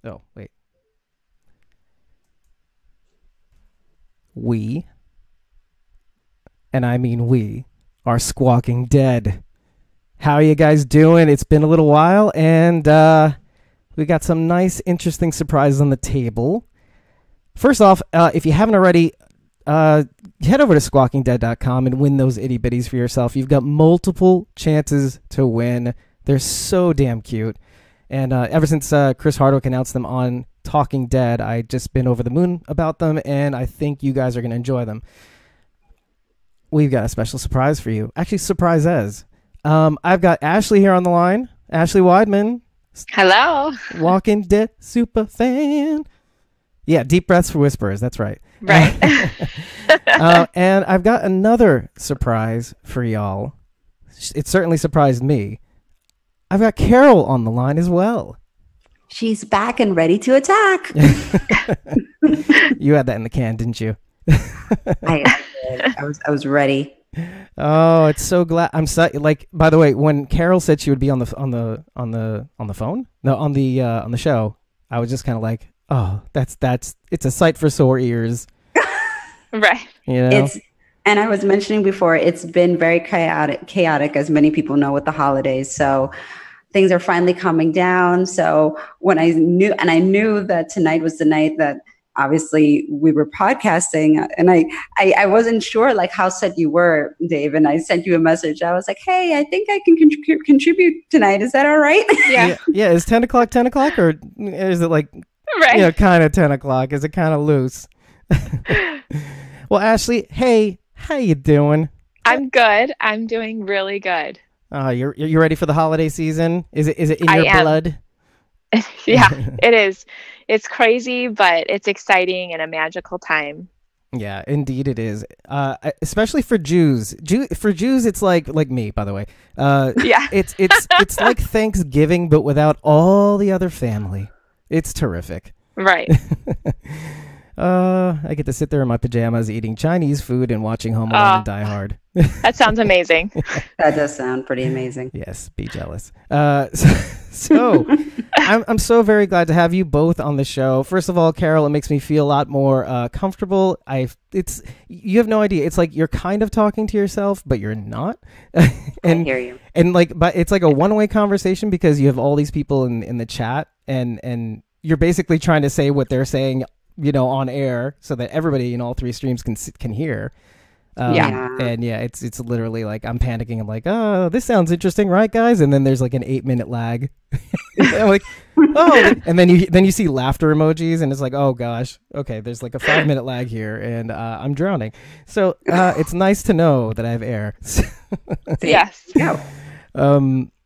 Oh, wait. We, and I mean we, are Squawking Dead. How are you guys doing? It's been a little while, and we got some nice, interesting surprises on the table. First off, if you haven't already, head over to squawkingdead.com and win those itty bitties for yourself. You've got multiple chances to win. They're so damn cute. And ever since Chris Hardwick announced them on Talking Dead, I've just been over the moon about them, and I think you guys are going to enjoy them. We've got a special surprise for you. Actually, surprise as. I've got Ashley here on the line. Ashley Weidman. Hello. Walking Dead super fan. Yeah, deep breaths for whisperers. That's right. Right. And I've got another surprise for y'all. It certainly surprised me. I've got Carol on the line as well. She's back and ready to attack. You had that in the can, didn't you? I was ready. Oh, it's so glad. I'm so, like, by the way, when Carol said she would be on the phone, on the show, I was just kind of like, oh, it's a sight for sore ears. Right. You know? And I was mentioning before, it's been very chaotic, as many people know, with the holidays. So things are finally coming down. So when I knew that tonight was the night that obviously we were podcasting, and I wasn't sure like how set you were, Dave, and I sent you a message. I was like, hey, I think I can contribute tonight. Is that all right? Yeah. Yeah. Is 10 o'clock 10 o'clock, or is it like, Right. you know, kind of 10 o'clock? Is it kind of loose? Well, Ashley, hey, how you doing? I'm good. I'm doing really good. You ready for the holiday season? Is it in your blood? Yeah, it is. It's crazy, but it's exciting and a magical time. Yeah, indeed it is. Especially for Jews. For Jews, it's like me, by the way. Yeah. It's like Thanksgiving, but without all the other family. It's terrific. Right. I get to sit there in my pajamas eating Chinese food and watching Home Alone and Die Hard. That sounds amazing. That does sound pretty amazing. Yes, be jealous. So I'm so very glad to have you both on the show. First of all, Carol, it makes me feel a lot more comfortable. You have no idea. It's like you're kind of talking to yourself, but you're not. I hear you. And but it's like a one-way conversation because you have all these people in the chat, and you're basically trying to say what they're saying, you know, on air, so that everybody in all three streams can hear. And yeah, it's literally like I'm panicking. I'm like, oh, this sounds interesting, right, guys? And then there's like an 8-minute lag. I'm like, oh, and then you see laughter emojis, and it's like, oh gosh, okay, there's like a 5-minute lag here, and I'm drowning. So it's nice to know that I have air. Yes.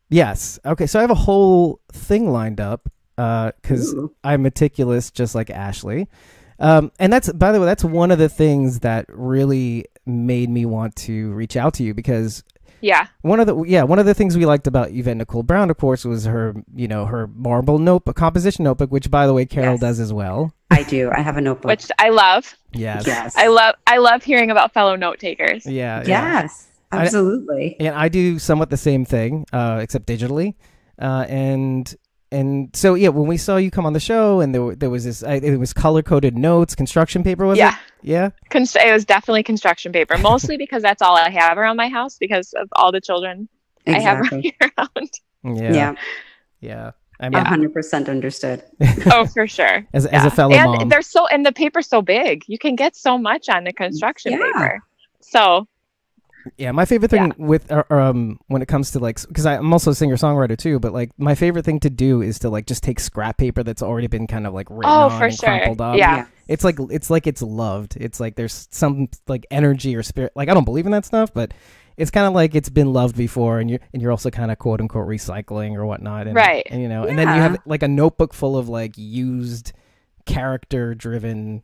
Yes. Okay, so I have a whole thing lined up because I'm meticulous, just like Ashley. And that's, by the way, that's one of the things that really made me want to reach out to you, because one of the things we liked about Yvette Nicole Brown, of course, was her marble notebook, composition notebook, which, by the way, Carol does as well. I do. I have a notebook, Which I love. Yes. I love hearing about fellow note takers. Yeah. Yes. Absolutely. And I do somewhat the same thing, except digitally. And so, yeah, when we saw you come on the show, and there was this, it was color-coded notes, construction paper, was it? Yeah. It was definitely construction paper, mostly because that's all I have around my house because of all the children I have running around. Yeah. I mean, 100% understood. Oh, for sure. As a fellow mom. And the paper's so big. You can get so much on the construction paper. So... Yeah, my favorite thing with when it comes to like, because I'm also a singer-songwriter too, but like my favorite thing to do is to like just take scrap paper that's already been kind of like written on and crumpled up. Yeah. It's like it's loved. It's like there's some like energy or spirit. Like I don't believe in that stuff, but it's kind of like it's been loved before, and you're also kind of quote unquote recycling or whatnot. And, right. And, and then you have like a notebook full of like used character-driven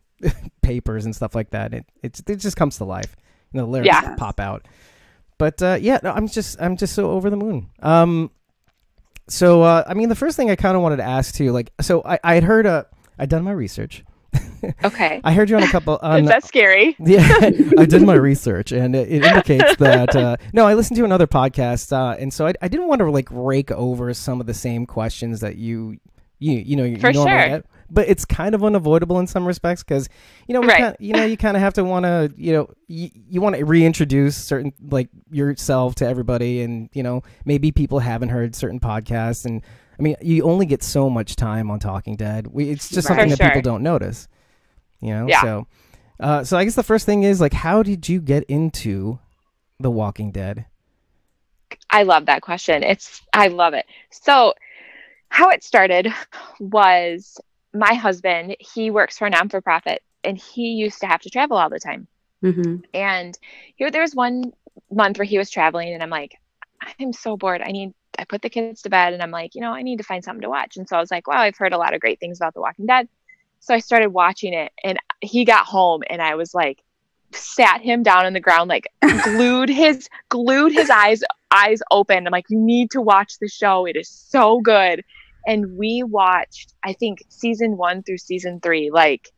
papers and stuff like that. It just comes to life. The lyrics pop out. But I'm just so over the moon. So I mean, the first thing I kind of wanted to ask too, like, so I had heard I'd done my research. Okay. I heard you on a couple. Is that scary? Yeah, I did my research, and it indicates that no, I listened to another podcast, and so I didn't want to like rake over some of the same questions that you You For normally sure. get, but it's kind of unavoidable in some respects because Right. you kind of have to want to you want to reintroduce certain like yourself to everybody, and maybe people haven't heard certain podcasts, and I mean you only get so much time on Talking Dead. It's just something For that people sure. don't notice, Yeah. So I guess the first thing is like, how did you get into The Walking Dead? I love that question. I love it. So how it started was my husband, he works for a non-for-profit, and he used to have to travel all the time. Mm-hmm. And there was one month where he was traveling, and I'm like, I'm so bored. I put the kids to bed, and I'm like, I need to find something to watch. And so I was like, wow, I've heard a lot of great things about The Walking Dead. So I started watching it, and he got home, and I was like, sat him down on the ground, like glued his eyes open. I'm like, you need to watch the show. It is so good. And we watched, I think, season 1 through season 3, like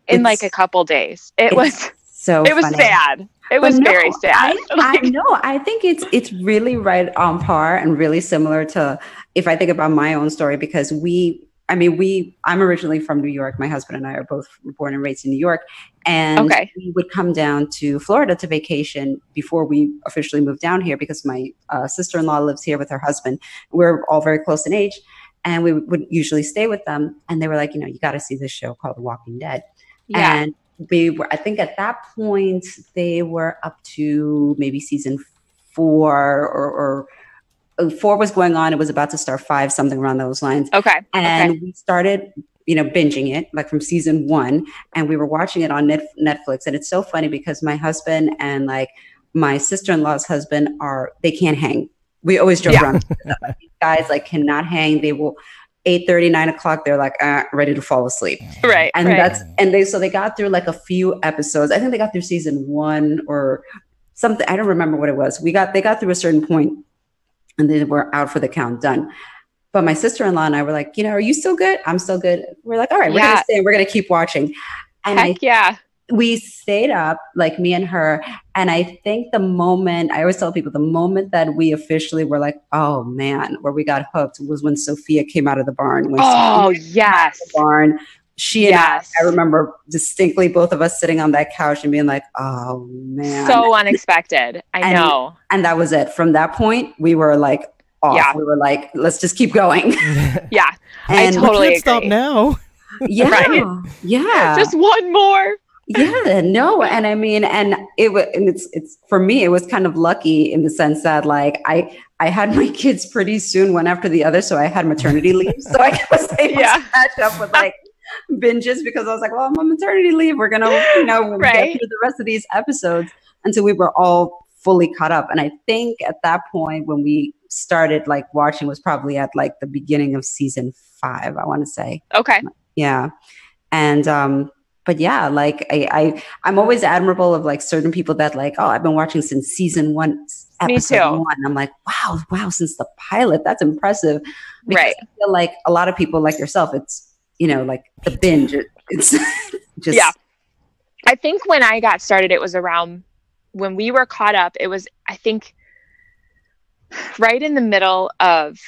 in like a couple days. It was so it was funny. sad. It was very sad. I know. I think it's really right on par and really similar to, if I think about my own story, because I'm originally from New York. My husband and I are both born and raised in New York. And we would come down to Florida to vacation before we officially moved down here, because my sister-in-law lives here with her husband. We're all very close in age, and we would usually stay with them. And they were like, you got to see this show called The Walking Dead. Yeah. And I think at that point, they were up to maybe season 4 or 4 was going on. It was about to start 5, something around those lines. Okay. And we started, binging it like from season 1, and we were watching it on Netflix. And it's so funny because my husband and like my sister-in-law's husband they can't hang. We always joke around. These guys like cannot hang. They will 8:30, 9 o'clock. They're like ready to fall asleep. Right. And they got through like a few episodes. I think they got through season 1 or something. I don't remember what it was. They got through a certain point, and then we're out for the count, done. But my sister-in-law and I were like, are you still good? I'm still good. We're like, all right, we're going to stay and we're going to keep watching. And we stayed up, like me and her. And I think I always tell people, the moment that we officially were like, oh man, where we got hooked was when Sophia came out of the barn. She and I remember distinctly both of us sitting on that couch and being like, oh man. So unexpected. I know. And that was it. From that point, we were like off. Yeah. We were like, let's just keep going. Yeah. And I totally agree. Stop now. Yeah. Right? Yeah. Just one more. Yeah, no. And I mean, it's for me, it was kind of lucky in the sense that like I had my kids pretty soon, one after the other. So I had maternity leave. So I was able to catch up with like binges, because I was like, well, I'm on maternity leave. We're going to, get through the rest of these episodes until we were all fully caught up. And I think at that point when we started like watching was probably at like the beginning of season 5, I want to say. Okay. Yeah. And, but yeah, like I'm always admirable of like certain people that like, oh, I've been watching since season 1, episode 1. I'm like, wow, since the pilot, that's impressive. Because I feel like a lot of people like yourself, it's, like the binge, it's just. Yeah. I think when I got started, it was around when we were caught up. It was, I think, right in the middle of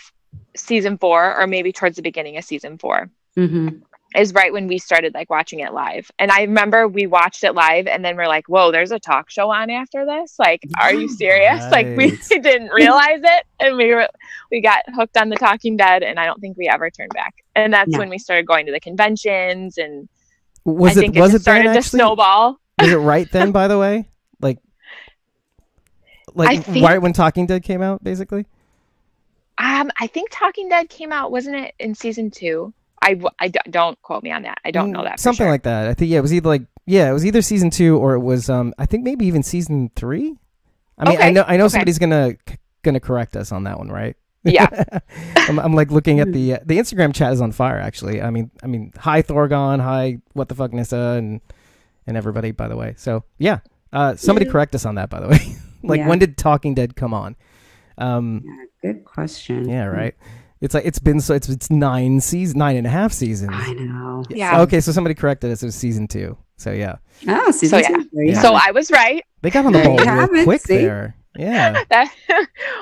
season 4, or maybe towards the beginning of season 4. Mm-hmm. Is right when we started like watching it live. And I remember we watched it live, and then we're like, whoa, there's a talk show on after this. Like, are you serious? Right. Like we didn't realize it. And we got hooked on the Talking Dead, and I don't think we ever turned back. And that's when we started going to the conventions, and I think it started to snowball. Was it right then, by the way? Like right when Talking Dead came out, basically? I think Talking Dead came out, wasn't it in season 2? I don't quote me on that. I don't know that. Something like that. I think it was either season 2 or it was I think maybe even season 3. I mean, I know somebody's gonna correct us on that one, right? Yeah. I'm like looking at the Instagram chat is on fire actually. I mean, hi Thorgon, hi what the fuck Nissa and everybody, by the way. So yeah, somebody correct us on that, by the way. When did Talking Dead come on? Good question. Yeah, right. It's like it's 9.5 seasons. I know. Yeah. Okay, so somebody corrected us. It was season 2. So yeah. Oh, season 2. Yeah. So I was right. They got on the ball real quick there. Yeah.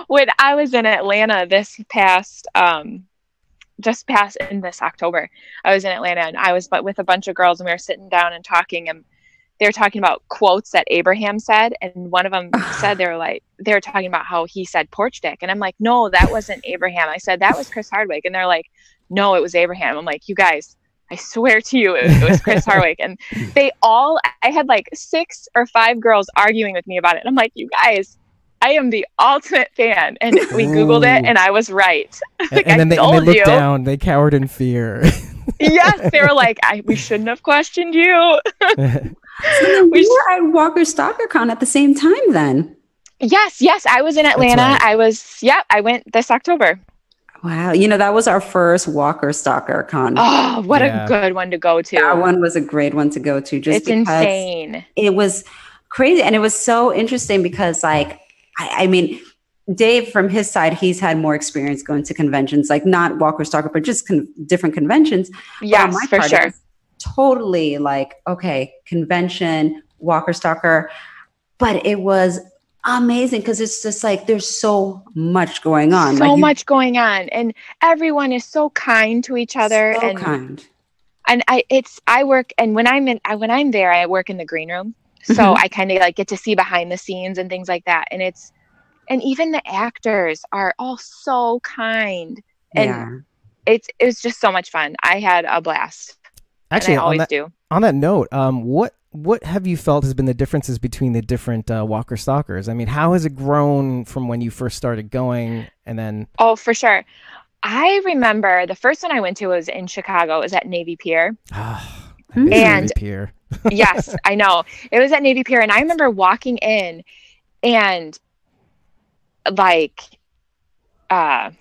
When I was in Atlanta this past just past in this October. I was in Atlanta and I was with a bunch of girls and we were sitting down and talking, and they were talking about quotes that Abraham said. And one of them said, they were talking about how he said porch dick. And I'm like, no, that wasn't Abraham. I said, that was Chris Hardwick. And they're like, no, it was Abraham. I'm like, you guys, I swear to you, it was Chris Hardwick. And I had like 6 or 5 girls arguing with me about it. And I'm like, you guys, I am the ultimate fan. And we Googled it and I was right. Like, and then they looked down, they cowered in fear. Yes, they were like, we shouldn't have questioned you. So we were at Walker Stalker Con at the same time then. Yes, I was in Atlanta. Right. I went this October. Wow. That was our first Walker Stalker Con. Oh, what a good one to go to. That one was a great one to go to. It's insane. It was crazy. And it was so interesting because like, I mean, Dave, from his side, he's had more experience going to conventions, like not Walker Stalker, but just different conventions. Yes, for sure. Totally like, okay, convention, Walker Stalker. But it was amazing because it's just like there's so much going on. So much going on. And everyone is so kind to each other. So kind. And I work, and when I'm there, I work in the green room. So I kind of like get to see behind the scenes and things like that. And even the actors are all so kind. And it was just so much fun. I had a blast. Actually, I always do. On that note, what have you felt has been the differences between the different Walker Stalkers? I mean, how has it grown from when you first started going and then? Oh, for sure. I remember the first one I went to was in Chicago. It was at Navy Pier. Navy Pier. Yes, I know. It was at Navy Pier. And I remember walking in and like, why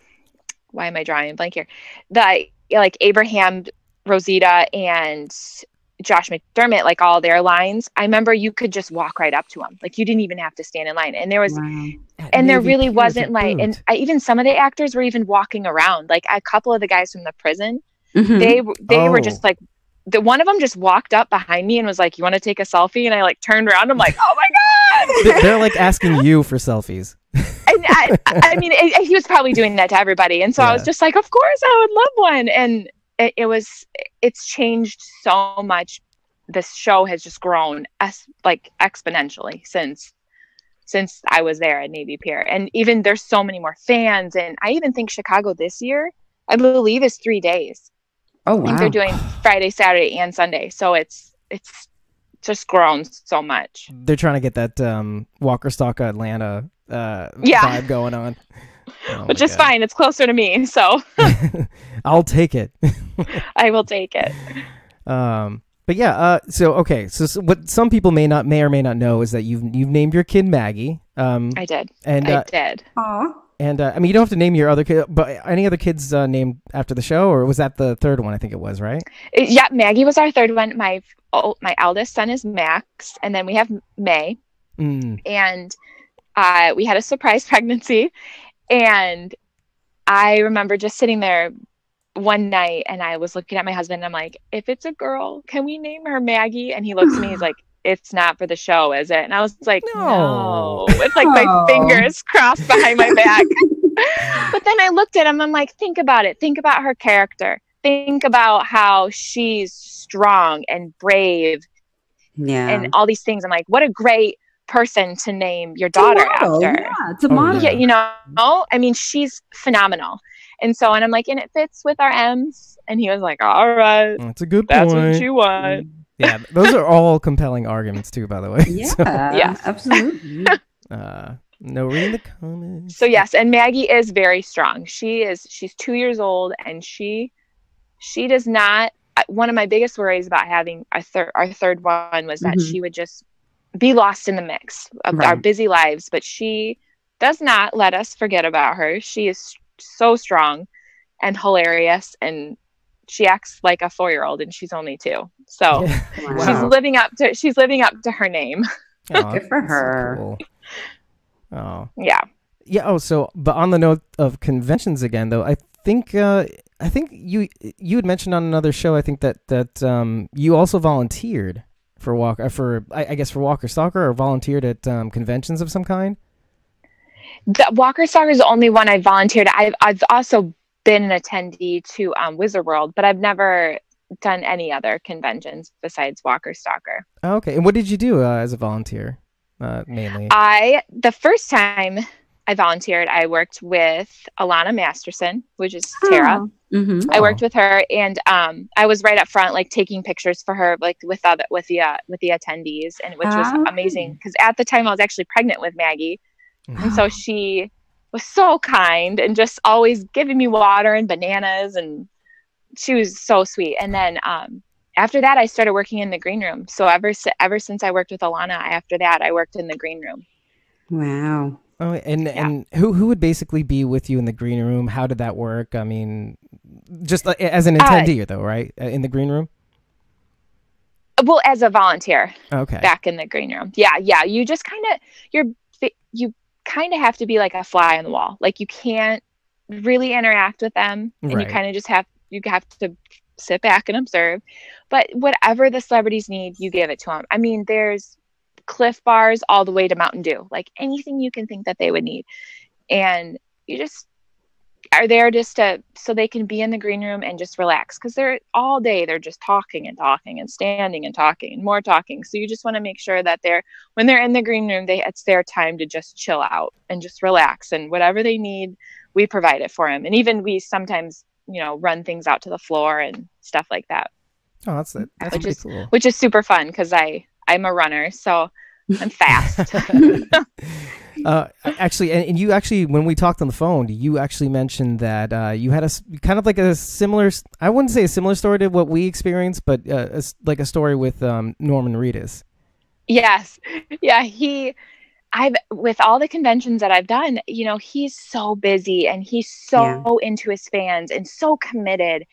am I drawing a blank here? Like Abraham, Rosita, and Josh McDermott, like all their lines, I remember you could just walk right up to them. Like you didn't even have to stand in line. And there was, and there really wasn't like, and even some of the actors were even walking around. Like a couple of the guys from the prison, they were just like, one of them just walked up behind me and was like, you want to take a selfie? And I like turned around. I'm like, oh my God. They're like asking you for selfies. And I mean, he was probably doing that to everybody. And so I was just like, of course I would love one. And it's changed so much. This show has just grown like exponentially since I was there at Navy Pier. And even there's so many more fans. And I even think Chicago this year, I believe, is 3 days. Oh, wow. I think they're doing Friday, Saturday, and Sunday. So it's just grown so much. They're trying to get that Walker Stalker Atlanta vibe going on. Which is fine. It's closer to me, so I'll take it. I will take it. But yeah, so what some people may or may not know is that you've named your kid Maggie. I did. And I did. Aww. And I mean, you don't have to name your other kid, but any other kids named after the show, or was that the third one? I think it was, right? Yeah, Maggie was our third one. My eldest son is Max, and then we have May, and we had a surprise pregnancy. And I remember just sitting there one night and I was looking at my husband and I'm like, if it's a girl, can we name her Maggie? And he looks at me, he's like, it's not for the show, is it? And I was like, no. With like my fingers crossed behind my back. But then I looked at him, I'm like, think about it. Think about her character. Think about how she's strong and brave. Yeah. And all these things. I'm like, what a great person to name your daughter after. Yeah, it's a model. Yeah, you know, I mean, she's phenomenal. And I'm like, and it fits with our M's. And he was like, all right. That's a good point. That's what you want. Yeah, those are all compelling arguments too, by the way. Yeah, so, absolutely. No reading the comments. So yes, and Maggie is very strong. She's 2 years old and she does not, one of my biggest worries about having our third one was that she would just be lost in the mix of our busy lives, but she does not let us forget about her. She is so strong and hilarious, and she acts like a 4-year-old, and she's only 2. So she's living up to her name. Oh, good for her. So cool. Oh yeah. Oh, so but on the note of conventions again, though, I think you had mentioned on another show, I think that you also volunteered for Walker Stalker, or volunteered at conventions of some kind. The Walker Stalker is the only one I volunteered. I've also been an attendee to Wizard World, but I've never done any other conventions besides Walker Stalker. Okay. And what did you do as a volunteer, mainly? The first time I volunteered, I worked with Alana Masterson, which is Tara. Mm-hmm. I worked with her, and I was right up front, like taking pictures for her, like with the attendees, and which was amazing because at the time I was actually pregnant with Maggie, and so she was so kind and just always giving me water and bananas, and she was so sweet. And then after that, I started working in the green room. So ever since I worked with Alana, after that, I worked in the green room. Wow. Oh, and who would basically be with you in the green room? How did that work? I mean, just as an attendee, though, right? In the green room? Well, as a volunteer. Okay. Back in the green room. Yeah. You just you kind of have to be like a fly on the wall. Like you can't really interact with them, and Right. you kind of just have to sit back and observe. But whatever the celebrities need, you give it to them. I mean, there's Cliff Bars all the way to Mountain Dew, like anything you can think that they would need, and you just are there just so they can be in the green room and just relax, because they're all day they're just talking and talking and standing and talking and more talking. So you just want to make sure that when they're in the green room, it's their time to just chill out and just relax, and whatever they need, we provide it for them. And even we sometimes run things out to the floor and stuff like that. Oh, that's pretty cool. Which is super fun because I'm a runner, so I'm fast. Actually, and you actually, when we talked on the phone, you actually mentioned that you had a kind of like a similar, I wouldn't say a similar story to what we experienced, but like a story with Norman Reedus. Yes. Yeah. With all the conventions that I've done, he's so busy and he's so into his fans and so committed.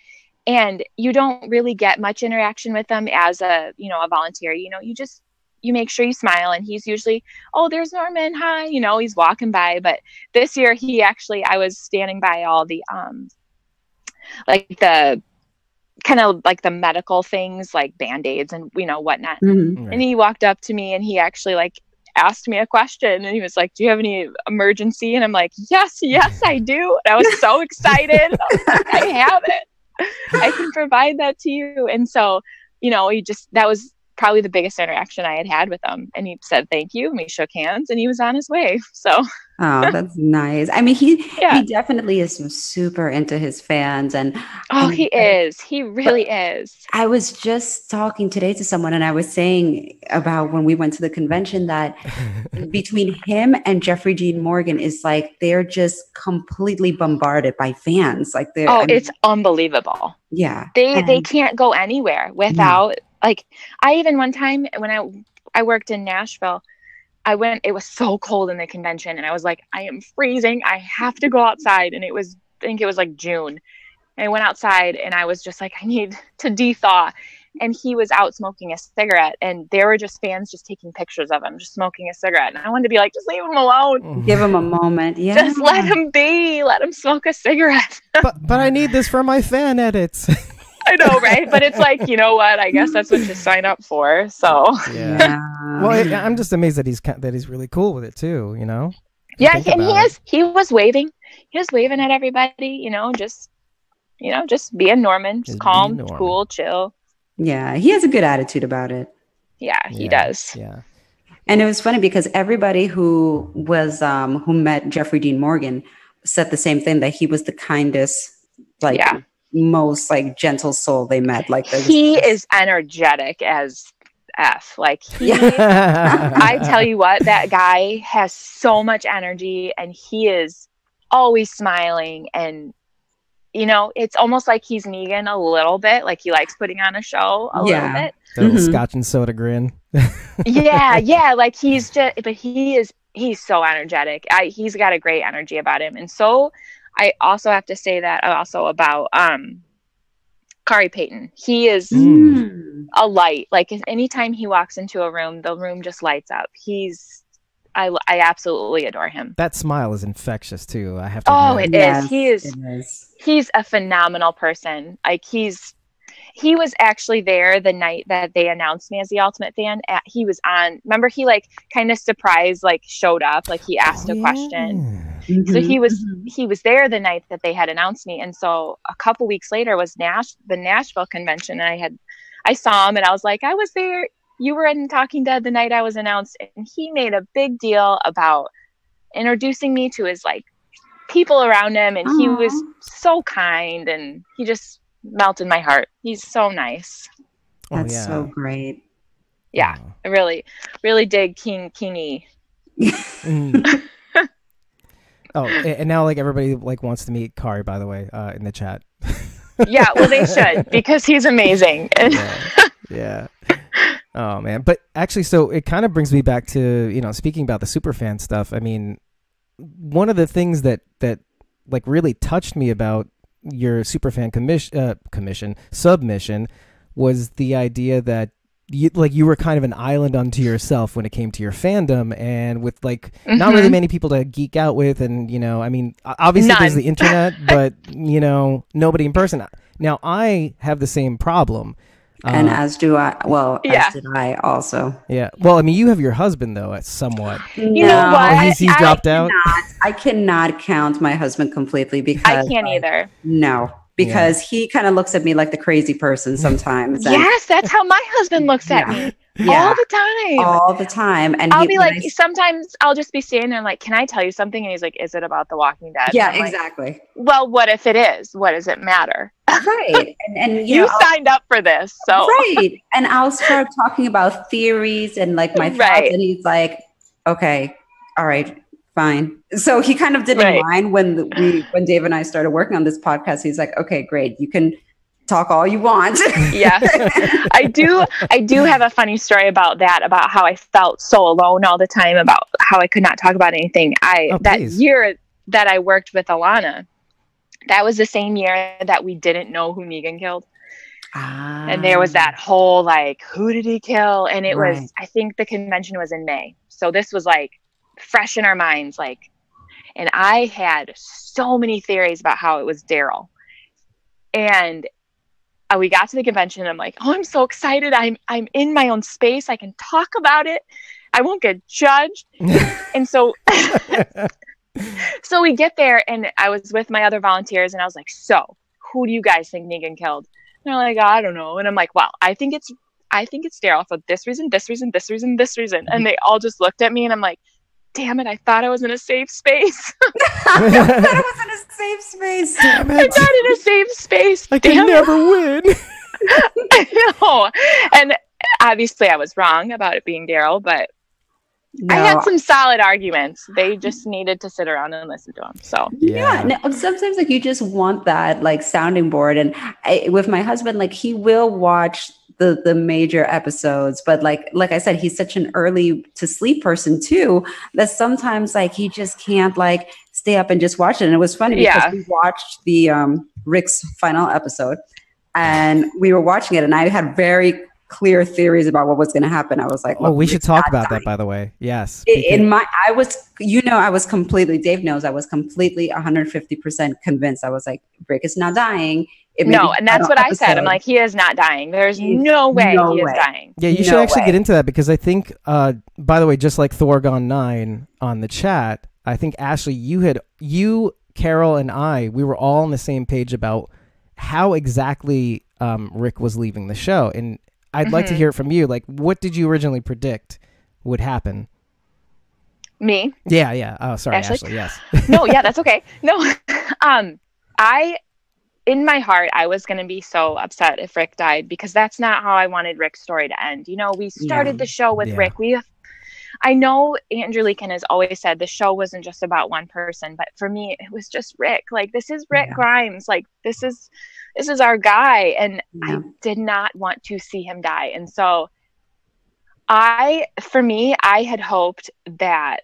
And you don't really get much interaction with them as a volunteer. You make sure you smile, and he's usually, oh, there's Norman, hi, he's walking by. But this year I was standing by all the like the kind of like the medical things like Band-Aids and whatnot. Mm-hmm. Right. And he walked up to me and he actually like asked me a question, and he was like, do you have any emergency? And I'm like, yes I do. And I was so excited. I was like, I have it, I can provide that to you. And so that was probably the biggest interaction I had with him. And he said thank you, and we shook hands, and he was on his way. So oh, that's nice. I mean, he definitely is super into his fans, and he is. He really is. I was just talking today to someone, and I was saying about when we went to the convention that between him and Jeffrey Dean Morgan is like they're just completely bombarded by fans. Like it's unbelievable. Yeah, they can't go anywhere without. Like I even one time when I worked in Nashville, it was so cold in the convention, and I was like, I am freezing. I have to go outside. And I think it was like June. And I went outside, and I was just like, I need to de-thaw. And he was out smoking a cigarette, and there were just fans just taking pictures of him, just smoking a cigarette. And I wanted to be like, just leave him alone. Give him a moment. Yeah. Just let him be. Let him smoke a cigarette. but I need this for my fan edits. I know, right? But it's like, you know what? I guess that's what you sign up for. So yeah. Well, I'm just amazed that he's really cool with it too. Yeah, and he was waving. He was waving at everybody. Just being Norman, just calm, cool, chill. Yeah, he has a good attitude about it. Yeah, he does. Yeah. And it was funny because everybody who met Jeffrey Dean Morgan said the same thing, that he was the kindest, most like gentle soul they met. Like he is energetic as F. Like I tell you what, that guy has so much energy, and he is always smiling, and it's almost like he's Negan a little bit. Like he likes putting on a show a little bit. The little scotch and soda grin. yeah. Like he's so energetic. He's got a great energy about him. And so I also have to say that also about Kari Payton. He is a light. Like anytime he walks into a room, the room just lights up. I absolutely adore him. That smile is infectious too. I have to admit. It is. He's a phenomenal person. Like he was actually there the night that they announced me as the Ultimate Fan. He was on. Remember, he like kind of surprised, like showed up, like he asked a question. So Mhm, he was mhm. he was there the night that they had announced me. And so a couple weeks later was the Nashville convention. And I saw him and I was like, I was there. You were in Talking Dead the night I was announced. And he made a big deal about introducing me to his like people around him. And he Aw, was so kind and he just melted my heart. He's so nice. Oh that's so yeah. great. Yeah. Oh. I really, really dig Kingy. Mm. Oh, and now like everybody like wants to meet Kari, by the way, in the chat. Yeah, well, they should because he's amazing. Yeah. Yeah. Oh man. But actually, so it kind of brings me back to, speaking about the superfan stuff. I mean, one of the things that like really touched me about your superfan submission was the idea that you were kind of an island unto yourself when it came to your fandom, and with like not really many people to geek out with, and I mean, obviously there's None. the internet, but nobody in person. Now I have the same problem. And as do I. Well, as Yeah. did I also. Yeah. Well, I mean, you have your husband though, somewhat. You know No, what? Oh, he's dropped out. I cannot count my husband completely I because can't either. no, because he kind of looks at me like the crazy person sometimes. And Yes, that's how my husband looks at yeah, me yeah, all the time. all the time. And I'll be like, sometimes I'll just be standing there like, can I tell you something? And he's like, is it about The Walking Dead? yeah, And I'm exactly. like, well, what if it is? What does it matter? Right. And You signed up for this. So right. And I'll start talking about theories and like my thoughts. Right. And he's like, okay, all right, fine. So he kind of didn't Right. mind when Dave and I started working on this podcast. He's like, okay, great. You can talk all you want. Yeah. I do have a funny story about that, about how I felt so alone all the time, about how I could not talk about anything. That year that I worked with Alana, that was the same year that we didn't know who Negan killed. And there was that whole like, who did he kill? And it was, I think the convention was in May. So this was like fresh in our minds. Like, and I had so many theories about how it was Daryl. And we got to the convention and I'm like, oh, I'm so excited. I'm in my own space. I can talk about it. I won't get judged. And so we get there and I was with my other volunteers and I was like, so who do you guys think Negan killed? And they're like, I don't know. And I'm like, well, I think it's Daryl for this reason, this reason, this reason, this reason. And they all just looked at me and I'm like, damn it, I thought I was in a safe space. I thought I was in a safe space. Damn it. I'm not in a safe space. I can never win. I know. And obviously I was wrong about it being Daryl, but No. I had some solid arguments. They just needed to sit around and listen to them. So yeah. No, sometimes like you just want that like sounding board. And with my husband, like he will watch the major episodes, but like I said, he's such an early to sleep person too, that sometimes like he just can't like stay up and just watch it. And it was funny because we watched the Rick's final episode and we were watching it and I had very clear theories about what was going to happen. I was like, oh, we should talk about that, by the way. Yes. I was completely, Dave knows I was completely 150% convinced. I was like, Rick is not dying. No, and that's what I said. I'm like, he is not dying. There's no way he is dying. Yeah, you should actually get into that because I think, by the way, just like Thor Gone 9 on the chat, I think, Ashley, you, Carol, and we were all on the same page about how exactly Rick was leaving the show. And I'd like to hear it from you. Like, what did you originally predict would happen? Me? Yeah. Oh, sorry, Ashley. Yes. No, yeah, that's okay. No, in my heart, I was going to be so upset if Rick died because that's not how I wanted Rick's story to end. You know, we started the show with Rick. I know Andrew Leakin has always said the show wasn't just about one person, but for me, it was just Rick. Like, this is Rick Grimes. Like, this is our guy. And I did not want to see him die. And so I had hoped that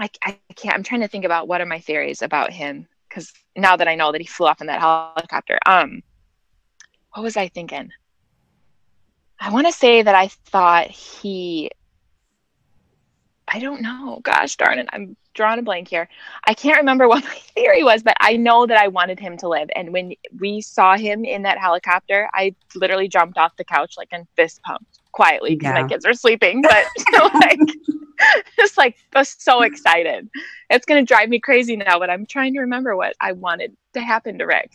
I'm trying to think about what are my theories about him. Because now that I know that he flew off in that helicopter, what was I thinking? I want to say that I thought I don't know. Gosh darn it. I'm drawing a blank here. I can't remember what my theory was, but I know that I wanted him to live. And when we saw him in that helicopter, I literally jumped off the couch like and fist pumped. quietly because Yeah. my kids are sleeping, but like, just like was so excited. It's going to drive me crazy now, but I'm trying to remember what I wanted to happen to Rick.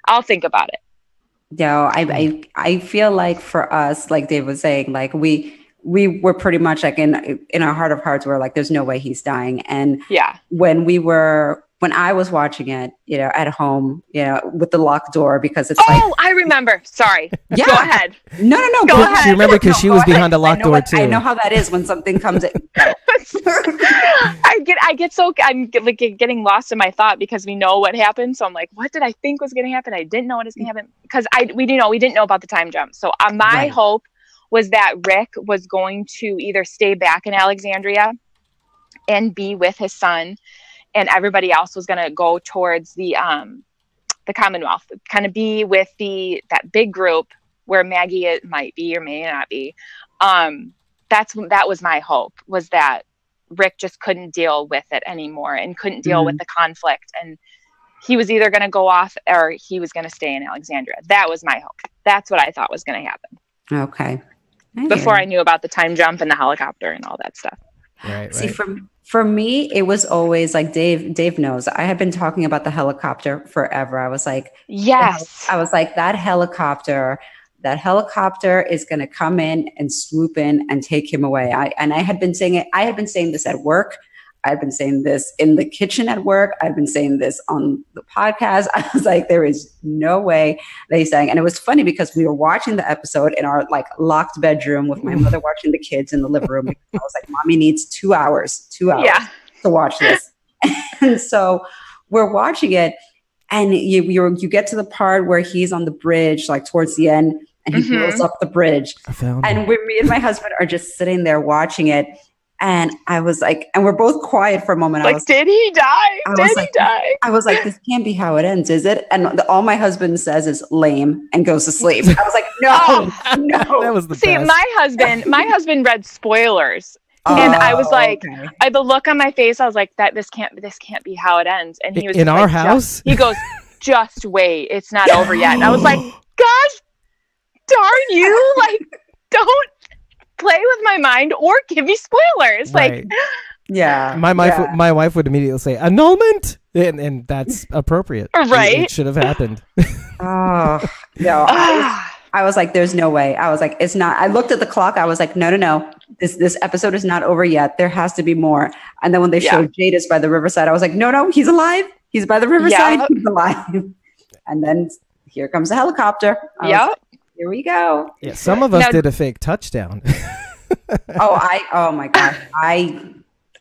I'll think about it. No, I feel like for us, like Dave was saying, like we were pretty much like in our heart of hearts, we're like, there's no way he's dying. And Yeah. when I was watching it, at home, with the locked door, because it's I remember. Sorry. Yeah. Go ahead. No, Go ahead. You remember because she was behind a locked door too. I know how that is when something comes in. I'm like getting lost in my thought because we know what happened. So I'm like, what did I think was going to happen? I didn't know what was going to happen because we didn't know about the time jump. So my hope was that Rick was going to either stay back in Alexandria and be with his son, and everybody else was going to go towards the Commonwealth, kind of be with that big group where Maggie might be or may not be. That was my hope, was that Rick just couldn't deal with it anymore and couldn't deal with the conflict. And he was either going to go off or he was going to stay in Alexandria. That was my hope. That's what I thought was going to happen. Okay. Before I knew about the time jump and the helicopter and all that stuff. Right. See, for me, it was always like Dave knows. I have been talking about the helicopter forever. I was like, yes. I was like, that helicopter is going to come in and swoop in and take him away. I had been saying it. I had been saying this at work. I've been saying this in the kitchen at work. I've been saying this on the podcast. I was like, there is no way they sang. And it was funny because we were watching the episode in our like locked bedroom with my mother watching the kids in the living room. I was like, Mommy needs 2 hours to watch this. And so we're watching it, and you get to the part where he's on the bridge, like towards the end, and he blows up the bridge. And me and my husband are just sitting there watching it. And I was like, and we're both quiet for a moment. Like, did he die? Did he die? I was like, this can't be how it ends, is it? And all my husband says is lame and goes to sleep. I was like, no. That was the See, best. my husband read spoilers. And I was like, the look on my face, I was like, this can't be how it ends. And he was in our house. He goes, just wait, it's not over yet. And I was like, gosh, darn you! Like, don't play with my mind or give me spoilers. Right. Like, yeah, my wife would immediately say annulment, and that's appropriate. Right? It should have happened. No. I was like, there's no way. I was like, it's not. I looked at the clock. I was like, no. This episode is not over yet. There has to be more. And then when they showed Jadis by the riverside, I was like, no, he's alive. He's by the riverside. Yep. He's alive. And then here comes the helicopter. Like, here we go. Yeah, some of us did a fake touchdown. Oh my gosh.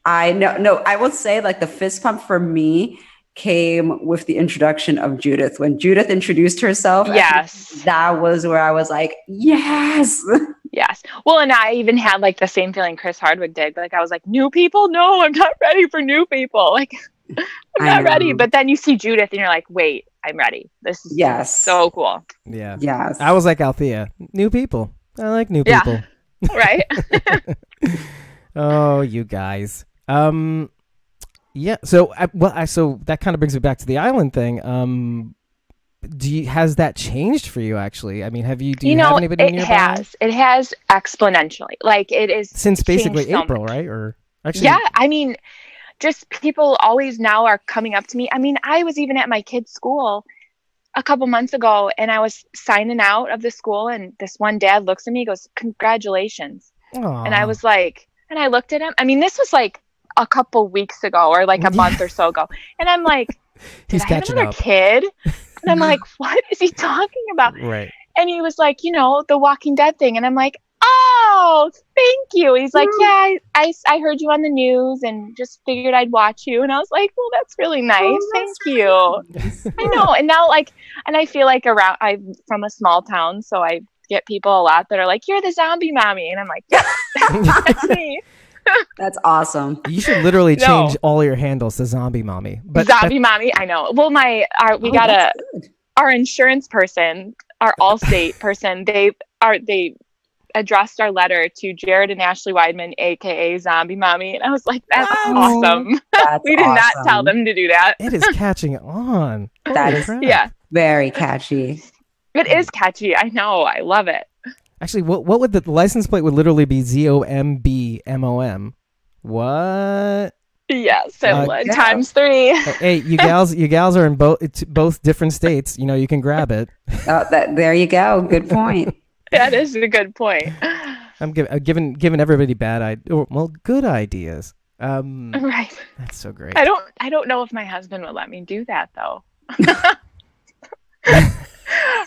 I will say, like, the fist pump for me came with the introduction of Judith. When Judith introduced herself, yes, that was where I was like, yes. Yes. Well, and I even had like the same feeling Chris Hardwick did. Like, I was like, new people? No, I'm not ready for new people. Like, I'm not ready. But then you see Judith and you're like, wait, I'm ready. This is so cool. Yeah. Yes. I was like Althea. New people. I like new people. Right? Oh, you guys. Yeah. So, so that kind of brings me back to the island thing. Has that changed for you? Actually, I mean, do you have anybody nearby? It has exponentially. Like, it is since basically April, right? Or actually, yeah. I mean, just people always now are coming up to me. I mean, I was even at my kid's school a couple months ago, and I was signing out of the school, and this one dad looks at me, goes, "Congratulations." Aww. And I was like, and I looked at him. I mean, this was like a couple weeks ago, or like a month or so ago, and I'm like, he's catching up. Kid. And I'm like, what is he talking about? Right. And he was like, the Walking Dead thing. And I'm like, oh, thank you. He's like, yeah, I heard you on the news and just figured I'd watch you. And I was like, well, that's really nice. Thank you. I know. And now, and I feel like I'm from a small town, so I get people a lot that are like, you're the zombie mommy. And I'm like, yeah, that's me. That's awesome. You should literally change all your handles to zombie mommy. But zombie mommy, I know. Well, our insurance person, our Allstate person, they addressed our letter to Jared and Ashley Weidman, aka Zombie Mommy, and I was like, that's awesome. We did not tell them to do that. It is catching on. That is crap. very catchy. It is catchy. I know. I love it. Actually, what would the license plate would literally be ZOMBMOM. What? Yes, it would. Yeah. Times 3. Hey, you gals are in both different states. You know, you can grab it. Oh, there you go. Good point. That is a good point. I'm giving everybody good ideas. Right. That's so great. I don't know if my husband would let me do that though.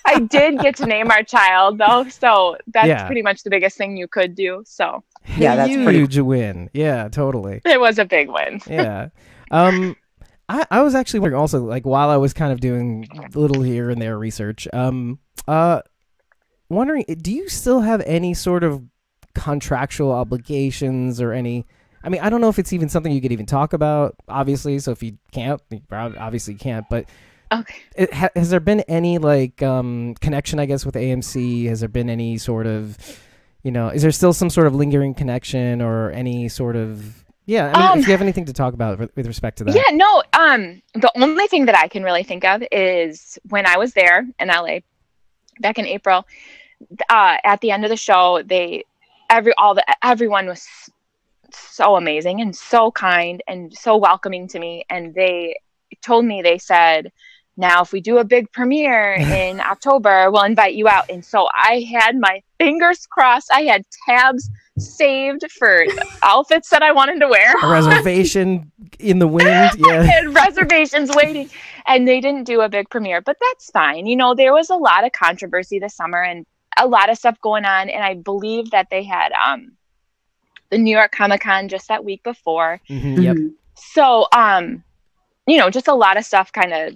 I did get to name our child though, so that's pretty much the biggest thing you could do. So Yeah, that's huge win. Yeah, totally. it was a big win. Yeah. I was actually wondering also, like, while I was kind of doing a little here and there research, wondering, do you still have any sort of contractual obligations or any? I mean, I don't know if it's even something you could even talk about, obviously. So if you can't, you obviously can't. But okay, has there been any like connection, I guess, with AMC? Has there been any sort of, is there still some sort of lingering connection or any sort of? Yeah, I mean, if you have anything to talk about with respect to that. Yeah, no. The only thing that I can really think of is when I was there in LA back in April. At the end of the show, everyone was so amazing and so kind and so welcoming to me, and they told me, they said, now if we do a big premiere in October, we'll invite you out. And so I had my fingers crossed. I had tabs saved for outfits that I wanted to wear. A reservation in the wind. Yeah. I had reservations waiting, and they didn't do a big premiere, but that's fine. There was a lot of controversy this summer and a lot of stuff going on, and I believe that they had the New York Comic-Con just that week before. Mm-hmm. Yep. So just a lot of stuff kind of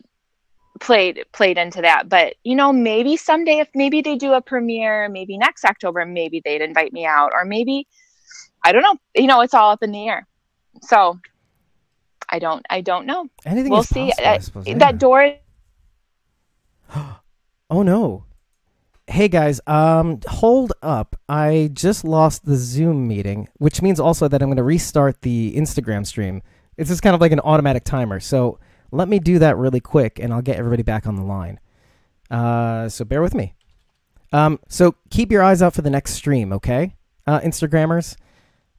played into that. But maybe someday, if maybe they do a premiere, maybe next October, maybe they'd invite me out, or maybe, I don't know. It's all up in the air. So I don't know. Anything we'll is see. possible, I suppose, yeah. That door. Oh no. Hey guys, hold up. I just lost the Zoom meeting, which means also that I'm going to restart the Instagram stream. It's just kind of like an automatic timer. So let me do that really quick, and I'll get everybody back on the line. So bear with me. So keep your eyes out for the next stream, okay? Instagrammers.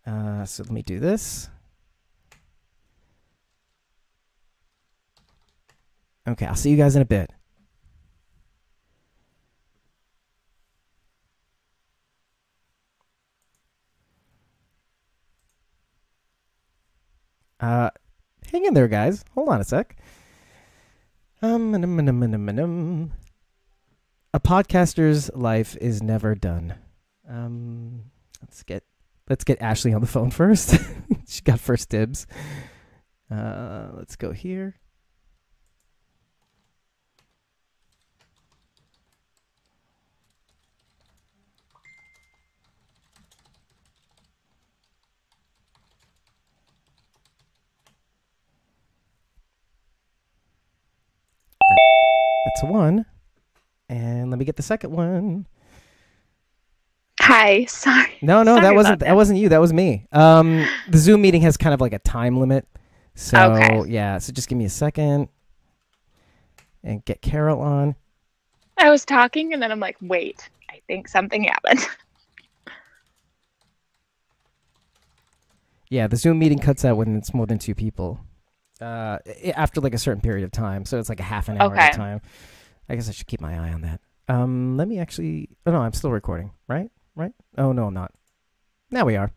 So let me do this. Okay, I'll see you guys in a bit. Hang in there, guys. Hold on a sec. A podcaster's life is never done. Let's get Ashley on the phone first. She got first dibs. Let's go here. That's one. And let me get the second one. Hi, sorry. No, sorry that wasn't you. That was me. The Zoom meeting has kind of like a time limit. So okay. Yeah, so just give me a second and get Carol on. I was talking and then I'm like, wait, I think something happened. Yeah, the Zoom meeting cuts out when it's more than two people. After like a certain period of time, so it's like a half an hour at a time. I guess I should keep my eye on that. Let me actually. Oh no, I'm still recording. Right? Oh no, I'm not. Now we are.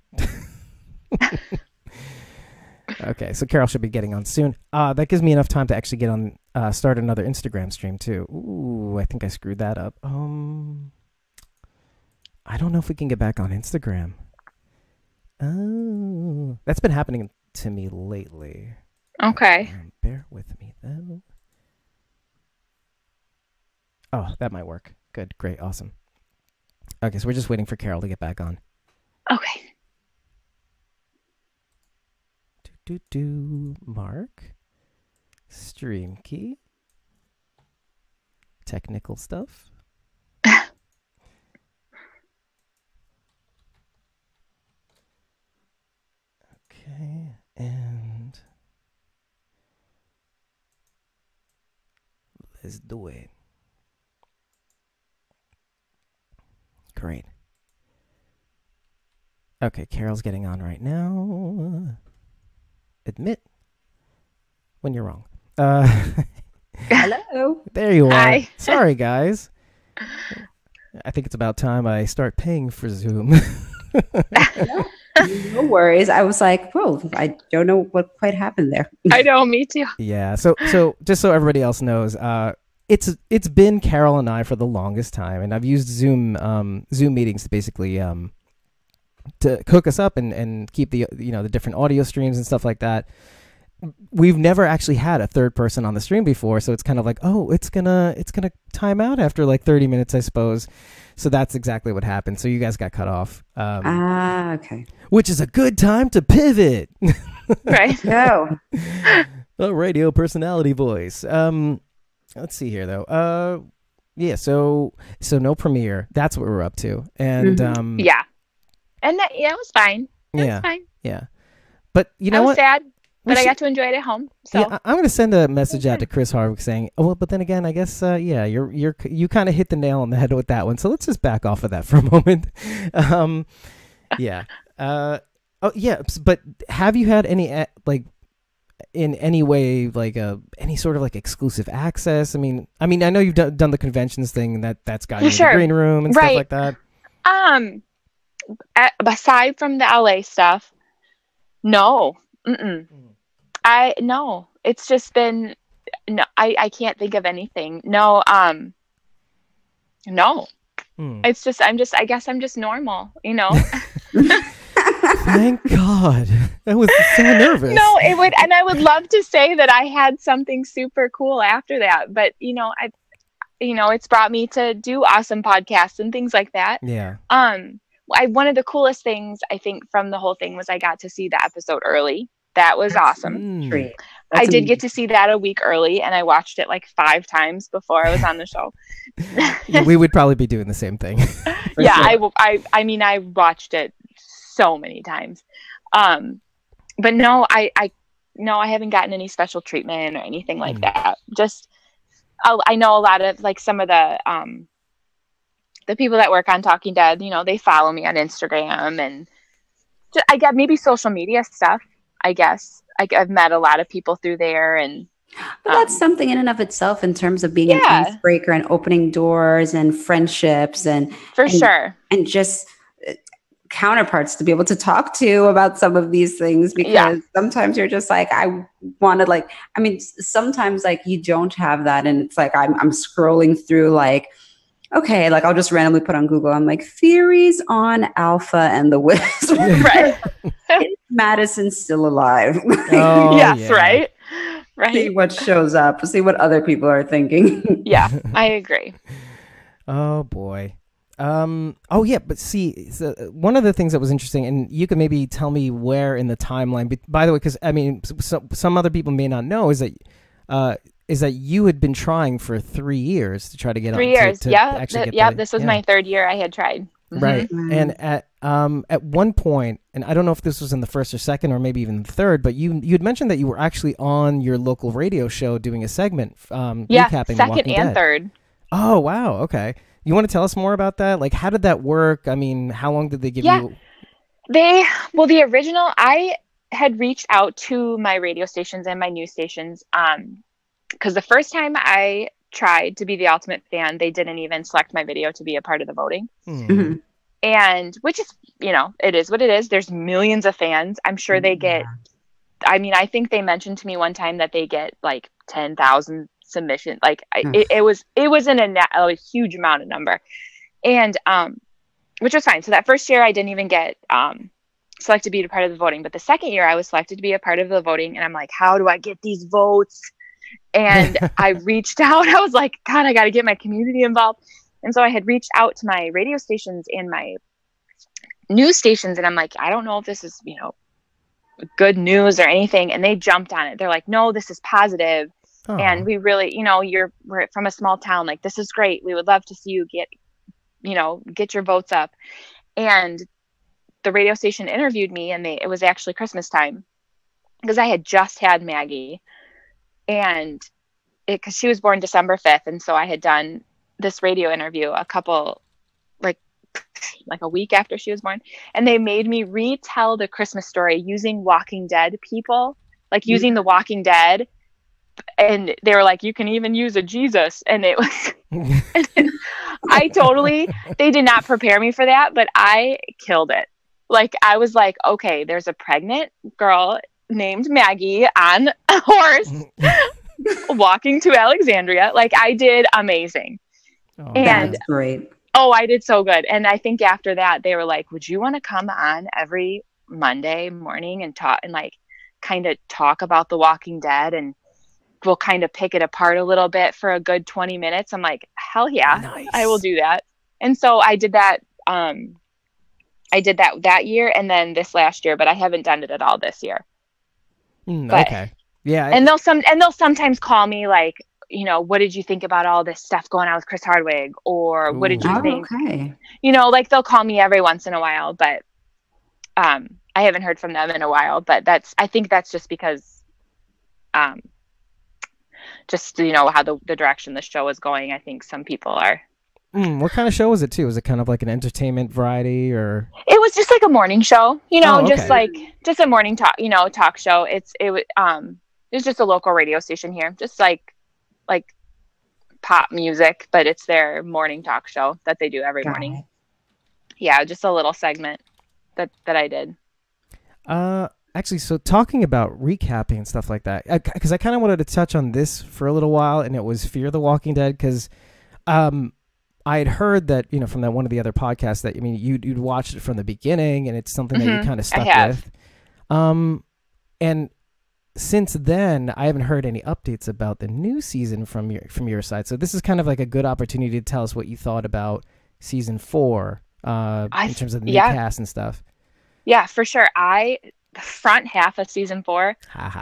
Okay, so Carol should be getting on soon. That gives me enough time to actually get on. Start another Instagram stream too. Ooh, I think I screwed that up. I don't know if we can get back on Instagram. Oh, that's been happening to me lately. Okay. Bear with me, though. Oh, that might work. Good, great, awesome. Okay, so we're just waiting for Carol to get back on. Okay. Mark. Stream key. Technical stuff. Okay, and let's do it. Great. Okay, Carol's getting on right now. Admit when you're wrong. Hello. There you are. Hi. Sorry, guys. I think it's about time I start paying for Zoom. No worries. I was like, whoa, I don't know what quite happened there. I know, me too. Yeah. So just so everybody else knows, it's been Carol and I for the longest time, and I've used Zoom meetings to basically to hook us up and keep the the different audio streams and stuff like that. We've never actually had a third person on the stream before, so it's kind of like, oh, it's gonna time out after like 30 minutes, I suppose. So that's exactly what happened. So you guys got cut off. Okay. Which is a good time to pivot. Right. Go. A radio personality voice. Let's see here though. Yeah. So no premiere. That's what we're up to. And Yeah. And that it was fine. It yeah, was fine. yeah. But you I know was what? sad, but I should- got to enjoy it at home. So Yeah, I'm going to send a message out to Chris Hardwick saying, "Oh, well, but then again, I guess you kind of hit the nail on the head with that one. So let's just back off of that for a moment." Yeah. Oh, yeah. But have you had any like in any way like any sort of like exclusive access? I mean, I know you've done the conventions thing that's got you in the Sure. green room and stuff Right. like that. aside from the LA stuff, no. No. It's just been no. I can't think of anything. No. No. It's just I guess I'm just normal, you know. Thank God. I was so nervous. No, it would, and I would love to say that I had something super cool after that, but it's brought me to do awesome podcasts and things like that. Yeah. One of the coolest things I think from the whole thing was I got to see the episode early. That was awesome. Treat. I did get to see that a week early, and I watched it like 5 times before I was on the show. We would probably be doing the same thing. Yeah, sure. I watched it so many times. But no, I haven't gotten any special treatment or anything like that. Just I know a lot of like some of the people that work on Talking Dead, they follow me on Instagram, and I got maybe social media stuff, I guess. I've met a lot of people through there, and But that's something in and of itself in terms of being an icebreaker and opening doors and friendships and sure. And just counterparts to be able to talk to about some of these things, because sometimes you're just like, I wanted sometimes like you don't have that, and it's like I'm scrolling through like, okay, like I'll just randomly put on Google, I'm like, theories on Alpha and the Wisp. Right. Is Madison still alive? Oh, yes, yeah. right. See what shows up, see what other people are thinking. Yeah, I agree. Oh boy. Oh yeah, but see, so one of the things that was interesting, and you could maybe tell me where in the timeline. By the way, because I mean, some other people may not know is that you had been trying for 3 years to try to get 3 on. years. This was yeah. my 3rd year I had tried. Right. Mhm. And at one point, and I don't know if this was in the first or second or maybe even the third, but you'd mentioned that you were actually on your local radio show doing a segment recapping The Second Walking and Dead. third. Oh wow, okay. You want to tell us more about that? Like, how did that work? I mean, how long did they give you? The original, I had reached out to my radio stations and my news stations because the first time I tried to be the ultimate fan, they didn't even select my video to be a part of the voting. Mhm. And which is, it is what it is. There's millions of fans. I'm sure they get, I think they mentioned to me one time that they get like 10,000 submissions. Like it was a huge amount of number. And, which was fine. So that first year I didn't even get, selected to be a part of the voting, but the second year I was selected to be a part of the voting. And I'm like, how do I get these votes? And I reached out. I was like, God, I got to get my community involved. And so I had reached out to my radio stations and my news stations. And I'm like, I don't know if this is, good news or anything. And they jumped on it. They're like, no, this is positive. Oh. And we really, we're from a small town. Like, this is great. We would love to see you get your votes up. And the radio station interviewed me, and it was actually Christmas time because I had just had Maggie, and because she was born December 5th. And so I had done this radio interview a couple, like like a week after she was born, and they made me retell the Christmas story using Walking Dead people, like using the Walking Dead. And they were like, you can even use a Jesus. And it was, they did not prepare me for that, but I killed it. Like, I was like, okay, there's a pregnant girl named Maggie on a horse walking to Alexandria. Like, I did amazing. Oh, and that's great. Oh, I did so good. And I think after that, they were like, would you want to come on every Monday morning and talk and like kind of talk about The Walking Dead, and we'll kind of pick it apart a little bit for a good 20 minutes. I'm like, hell yeah, nice. I will do that. And so I did that. I did that year and then this last year, but I haven't done it at all this year. Okay. Yeah. And they'll sometimes call me like, you know, what did you think about all this stuff going on with Chris Hardwick? Or what did you think? Okay. You know, like they'll call me every once in a while, but I haven't heard from them in a while. But I think that's just because just, you know, how the direction the show is going. I think some people are. What kind of show was it too? Was it kind of like an entertainment variety, or? It was just like a morning show, you know, just a morning talk show. It was just a local radio station here, just like pop music, but it's their morning talk show that they do every morning. Yeah, just a little segment that I did. Actually, so talking about recapping and stuff like that, because I kind of wanted to touch on this for a little while, and it was Fear the Walking Dead, because I had heard that, you know, from that one of the other podcasts that, I mean, you'd watched it from the beginning, and it's something that you kind of stuck with. And since then, I haven't heard any updates about the new season from your side. So this is kind of like a good opportunity to tell us what you thought about season 4 in terms of the new cast and stuff. Yeah, for sure. The front half of season 4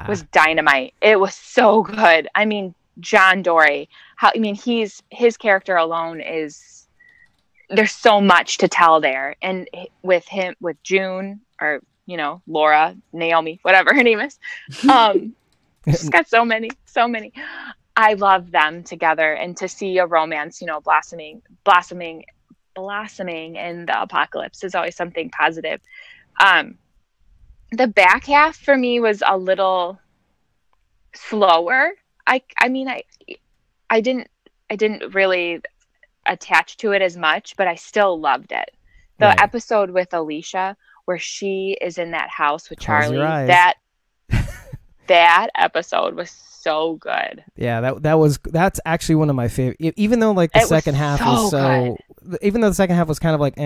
was dynamite. It was so good. I mean, John Dory, his character alone there's so much to tell there. And with June, or, you know, Laura, Naomi, whatever her name is, she's got so many. I love them together, and to see a romance, you know, blossoming in the apocalypse is always something positive. The back half for me was a little slower. I didn't really attach to it as much, but I still loved it. The episode with Alicia where she is in that house with Charlie, that episode was so good. Yeah, that's actually one of my favorite. Even though like the second half was even though the second half was kind of like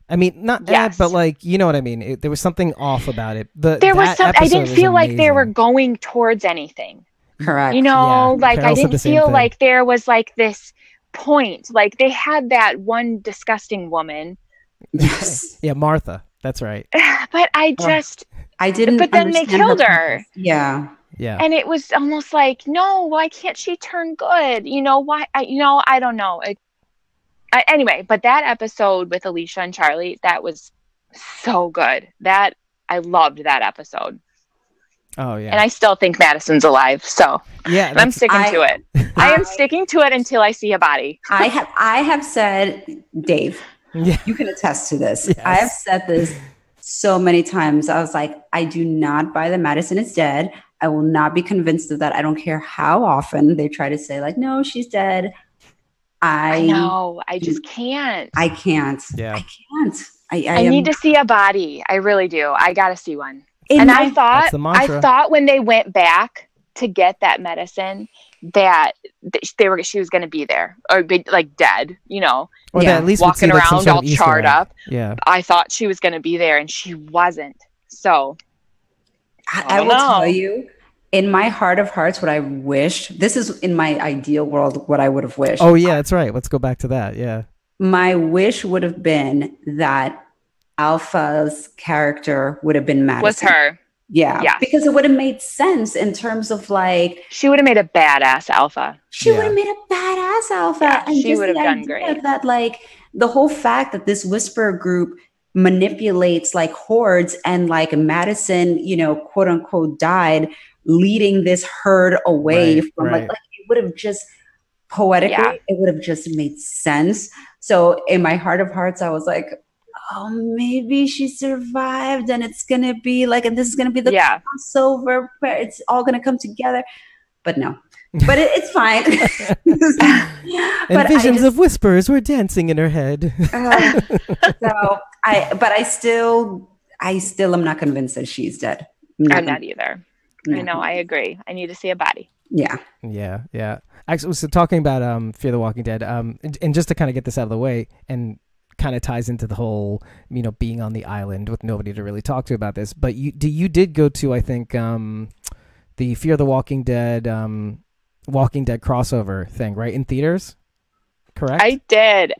I mean, not but like, you know what I mean? There was something off about it. I didn't feel like they were going towards anything. Correct. You know, like I didn't feel like there was like this point. Like they had that one disgusting woman. Yes. Yeah, Martha. That's right. But I didn't. But then they killed her. Yeah. Yeah. And it was almost like, no, why can't she turn good? You know why? I don't know. Anyway, but that episode with Alicia and Charlie, that was so good. I loved that episode. Oh yeah. And I still think Madison's alive. So yeah, I'm sticking to it. I am sticking to it until I see a body. I have said, Dave, you can attest to this. Yes. I have said this so many times. I was like, I do not buy that Madison is dead. I will not be convinced of that. I don't care how often they try to say like, no, she's dead. I know. I just can't. I can't. Yeah. I can't. I need to see a body. I really do. I got to see one. I thought when they went back to get that medicine that she was going to be there or be like dead, you know, or at least walking around all charred up. Yeah. I thought she was going to be there and she wasn't. So I will tell you, in my heart of hearts, what I wish, this is in my ideal world, what I would have wished. Oh yeah, that's right. Let's go back to that. Yeah. My wish would have been that Alpha's character would have been Madison. Was her. Yeah. Yes. Because it would have made sense in terms of like... She would have made a badass Alpha. She would have made a badass Alpha. Yeah, and she would have done great. That like the whole fact that this Whisperer group manipulates like hordes and like Madison, you know, quote unquote died leading this herd away from like it would have just poetically, it would have just made sense. So in my heart of hearts, I was like, oh, maybe she survived and it's going to be like, and this is going to be the crossover where it's all going to come together. But no, but it's fine. And visions of whispers were dancing in her head. I still am not convinced that she's dead. I'm not either. No. I know. I agree. I need to see a body. Yeah. Actually, so talking about Fear the Walking Dead, and just to kind of get this out of the way, and kind of ties into the whole, being on the island with nobody to really talk to about this. But you did go to, I think, the Fear the Walking Dead crossover thing, right, in theaters? Correct. I did.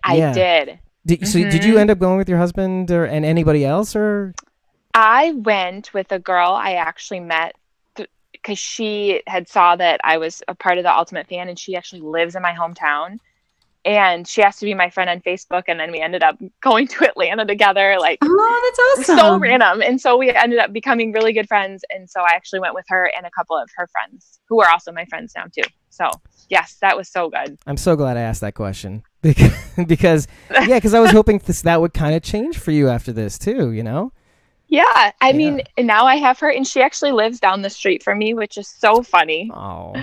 So did you end up going with your husband and anybody else, or? I went with a girl I actually met because she had saw that I was a part of the Ultimate Fan, and she actually lives in my hometown. And she asked to be my friend on Facebook, and then we ended up going to Atlanta together. Like, oh, that's awesome! So random, and so we ended up becoming really good friends. And so I actually went with her and a couple of her friends, who are also my friends now too. So yes, that was so good. I'm so glad I asked that question because I was hoping that would kind of change for you after this too. Yeah, I mean, now I have her, and she actually lives down the street from me, which is so funny. Oh.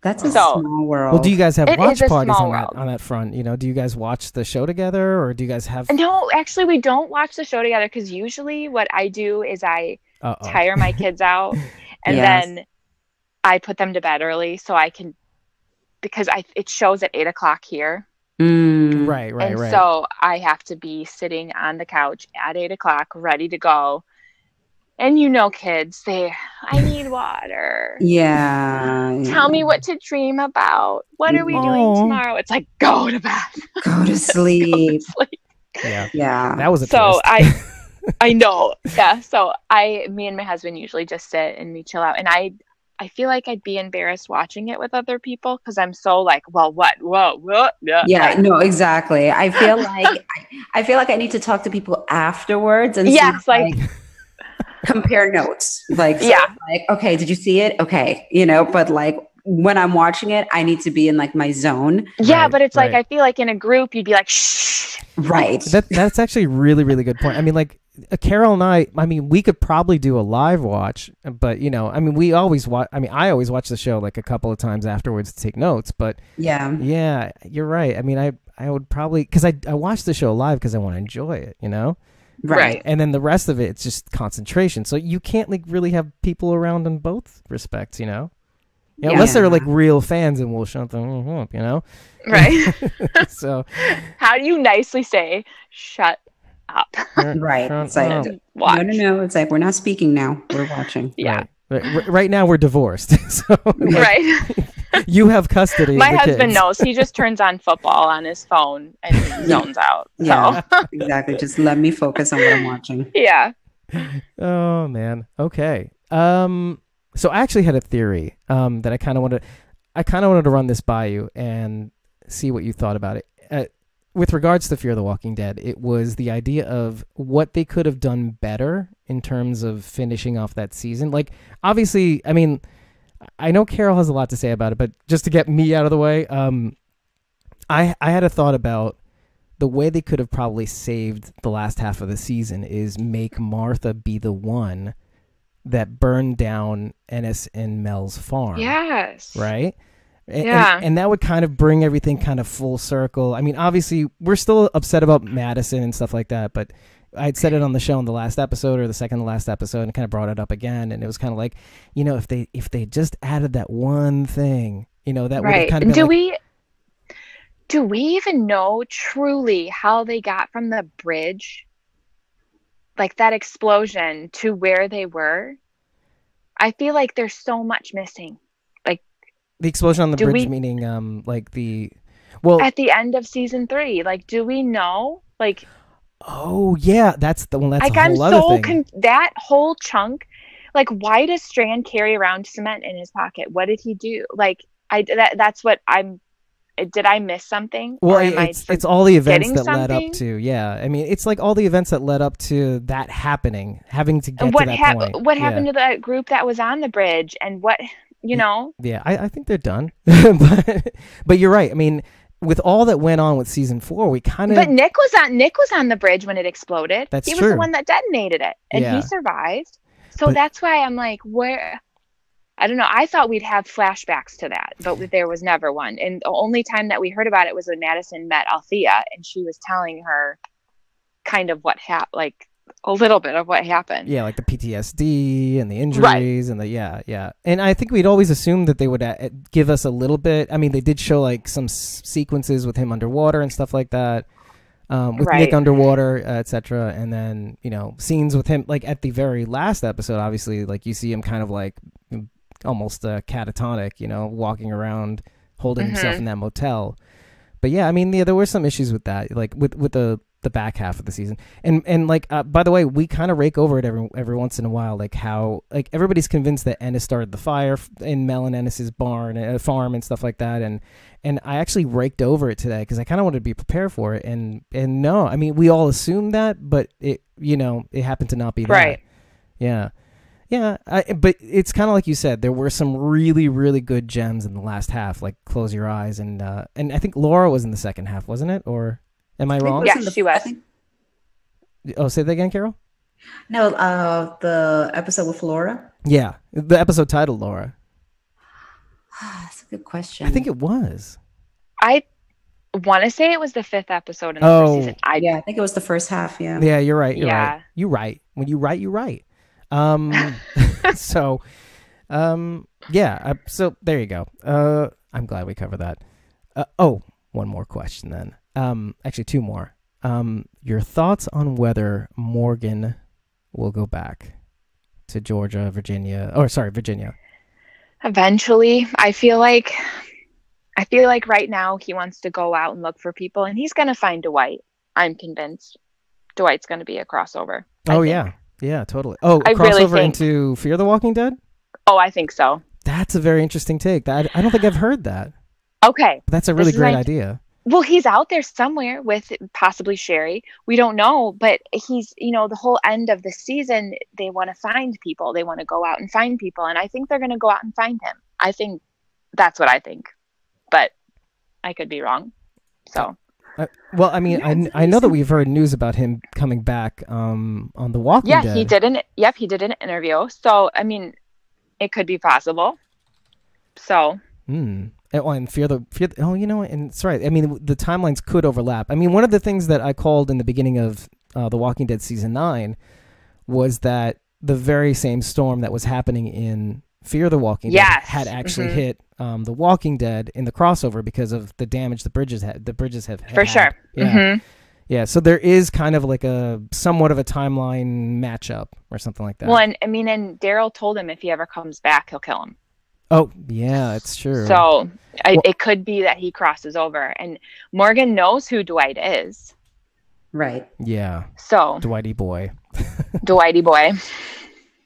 That's a small world. Well, do you guys have watch parties on that front? Do you guys watch the show together, or do you guys have? No, actually, we don't watch the show together because usually what I do is I tire my kids out, and then I put them to bed early so I can, because it shows at 8:00 here. Right. And so I have to be sitting on the couch at 8:00, ready to go. And kids, I need water. Yeah. Tell me what to dream about. What are we doing tomorrow? It's like, go to bed. Go to sleep. Yeah. That was a so twist. I know. Yeah. So me and my husband usually just sit and we chill out. And I feel like I'd be embarrassed watching it with other people because I'm so like, well, what? Whoa. Yeah. Yeah, no, exactly. I feel like I need to talk to people afterwards and compare notes. Like, okay, did you see it? Okay. But like when I'm watching it, I need to be in like my zone. Yeah. But it's like, I feel like in a group, you'd be like, shh. Right. That's actually a really, really good point. I mean, like Carol and I we could probably do a live watch, but we always watch. I always watch the show like a couple of times afterwards to take notes, but yeah, you're right. I mean, I would probably, cause I watch the show live cause I want to enjoy it, Right. And then the rest of it's just concentration. So you can't like really have people around in both respects, unless they're like real fans and we'll shut them up, Right. So how do you nicely say shut up? Right. It's like, watch. No. It's like, we're not speaking now. We're watching. Yeah. Right now we're divorced. So right. You have custody. My of the husband kids. knows. He just turns on football on his phone and he zones out. So. Yeah, exactly. Just let me focus on what I'm watching. Yeah. Oh man. Okay. So I actually had a theory that I kind of wanted to run this by you and see what you thought about it. With regards to Fear the Walking Dead, it was the idea of what they could have done better in terms of finishing off that season. Like, obviously, I know Carol has a lot to say about it, but just to get me out of the way, I had a thought about the way they could have probably saved the last half of the season is make Martha be the one that burned down Ennis and Mel's farm. Yes. Right? Yeah. And that would kind of bring everything kind of full circle. Obviously, we're still upset about Madison and stuff like that, but I'd said it on the show in the last episode or the second to last episode and kind of brought it up again. And it was kind of like, if they just added that one thing, that would have kind of been do we even know truly how they got from the bridge, like that explosion, to where they were? I feel like there's so much missing. The explosion on the bridge, meaning at the end of season 3, like, do we know? Like, oh yeah, that's the one. That's like, a whole other thing. That whole chunk, like, why does Strand carry around cement in his pocket? What did he do? Like, that's what I'm. Did I miss something? Well, it's all the events that led up to. Yeah, it's like all the events that led up to that happening, having to get to that point. What happened to that group that was on the bridge, and what? Yeah, I think they're done. but you're right. with all that went on with season 4, we kind of. But Nick was on the bridge when it exploded. That's he true. was the one that detonated it, and Yeah. he survived. So that's why I'm like, where? I don't know. I thought we'd have flashbacks to that, but there was never one. And the only time that we heard about it was when Madison met Althea, and she was telling her kind of what happened, like a little bit of what happened. Yeah, like the PTSD and the injuries and the yeah. And I think we'd always assumed that they would give us a little bit. I mean, they did show like some sequences with him underwater and stuff like that, with Nick underwater, etc. And then scenes with him like at the very last episode. Obviously, like you see him kind of like almost catatonic, walking around holding himself in that motel. But yeah, I mean, there were some issues with that, like with the back half of the season. And like, by the way, we kind of rake over it every once in a while, like how like everybody's convinced that Ennis started the fire in Mel and Ennis's farm and stuff like that. And I actually raked over it today because I kind of wanted to be prepared for it. And no, I mean, we all assumed that, but it happened to not be that. Right. Yeah. Yeah, but it's kind of like you said. There were some really, really good gems in the last half, like Close Your Eyes, and I think Laura was in the second half, wasn't it? Or am I wrong? Yeah, she was. Oh, say that again, Carol. No, the episode with Laura. Yeah, the episode titled Laura. That's a good question. I think it was. I want to say it was the 5th episode in the first season. I think it was the first half. Yeah. Yeah, you're right. You're right. You're right. When you write, you write. So there you go. I'm glad we covered that. One more question then. Actually 2 more. Your thoughts on whether Morgan will go back to Virginia. Eventually. I feel like right now he wants to go out and look for people, and he's going to find Dwight. I'm convinced Dwight's going to be a crossover. Yeah, totally. Oh, I crossover really think into Fear the Walking Dead? Oh, I think so. That's a very interesting take. I don't think I've heard that. Okay. That's a really great idea. Well, he's out there somewhere with possibly Sherry. We don't know, but he's, the whole end of the season, they want to find people. They want to go out and find people. And I think they're going to go out and find him. I think that's what I think. But I could be wrong. So. Well, I mean, I know that we've heard news about him coming back on The Walking Dead. Yeah, he did an interview. So, I mean, it could be possible. So. And Fear the and it's right. I mean, the timelines could overlap. I mean, one of the things that I called in the beginning of The Walking Dead season 9 was that the very same storm that was happening in Fear the Walking Dead had actually hit The Walking Dead in the crossover because of the damage the bridges have for sure. Yeah. Yeah, so there is kind of like a somewhat of a timeline matchup or something like that. Well, and Daryl told him if he ever comes back, he'll kill him. Oh, yeah, it's true. So it could be that he crosses over, and Morgan knows who Dwight is. Right. Yeah. So Dwighty boy. Dwighty boy.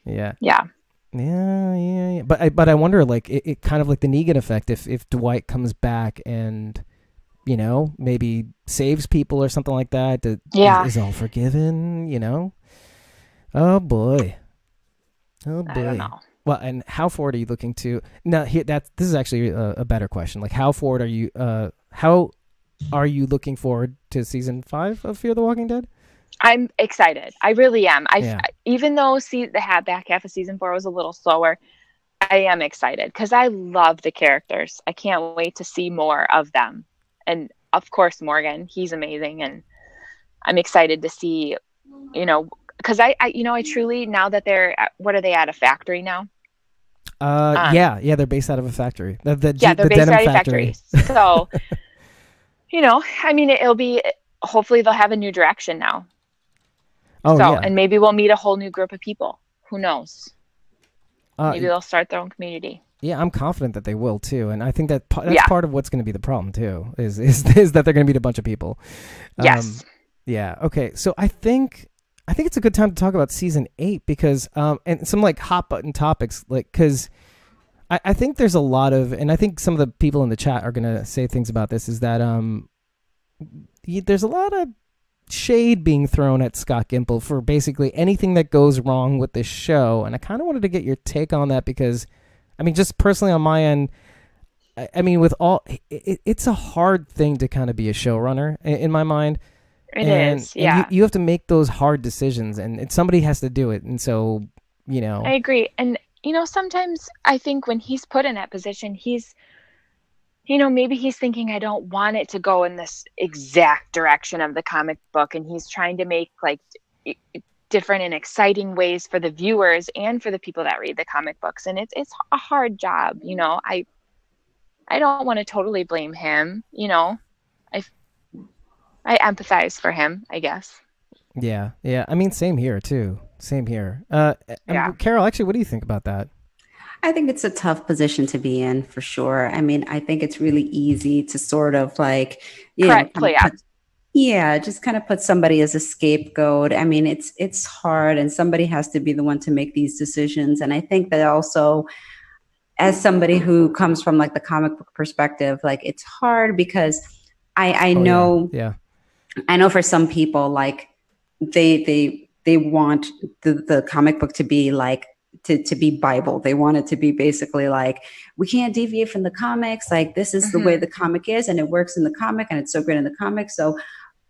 Yeah. Yeah. Yeah. But I wonder, like, it kind of like the Negan effect. If Dwight comes back and, maybe saves people or something like that, is all forgiven. Oh boy. I don't know. Well, and how forward are you looking to? Now, this is actually a better question. Like, how forward are you? How are you looking forward to season 5 of Fear the Walking Dead? I'm excited. I really am. Even though the back half of season 4 was a little slower, I am excited because I love the characters. I can't wait to see more of them. And of course, Morgan, he's amazing, and I'm excited to see, because I truly, now that what are they at, a factory now? They're based out of a factory. They're based out of a factory. So, I mean, it'll be, hopefully they'll have a new direction now. Oh, yeah. And maybe we'll meet a whole new group of people. Who knows? Maybe they'll start their own community. Yeah, I'm confident that they will too, and I think that's part of what's going to be the problem too. Is that they're going to meet a bunch of people. Yes. Yeah. Okay. So I think it's a good time to talk about season 8 because and some like hot button topics, like, because I think there's a lot of, and I think some of the people in the chat are going to say things about this, is that there's a lot of shade being thrown at Scott Gimple for basically anything that goes wrong with this show, and I kind of wanted to get your take on that because, I mean, just personally on my end, I mean, with all, it's a hard thing to kind of be a showrunner in my mind. It is, And yeah. you have to make those hard decisions, and somebody has to do it. And so, you I know, agree. And, sometimes I think when he's put in that position, maybe he's thinking, I don't want it to go in this exact direction of the comic book. And he's trying to make like different and exciting ways for the viewers and for the people that read the comic books. And it's a hard job. I don't want to totally blame him. I, I empathize for him, I guess. yeah, yeah. I mean, same here too. Same here. Yeah. Carol, actually, what do you think about that? I think it's a tough position to be in for sure. I mean, I think it's really easy to sort of like, Correct. kind of Yeah. yeah, just kind of put somebody as a scapegoat. I mean, it's hard, and somebody has to be the one to make these decisions. And I think that also, as somebody who comes from like the comic book perspective, like it's hard because I Oh yeah, know yeah. I know for some people, like they want the comic book to be like to be Bible. They want it to be basically like, we can't deviate from the comics. Like this is the way the comic is, and it works in the comic, and it's so great in the comic. So,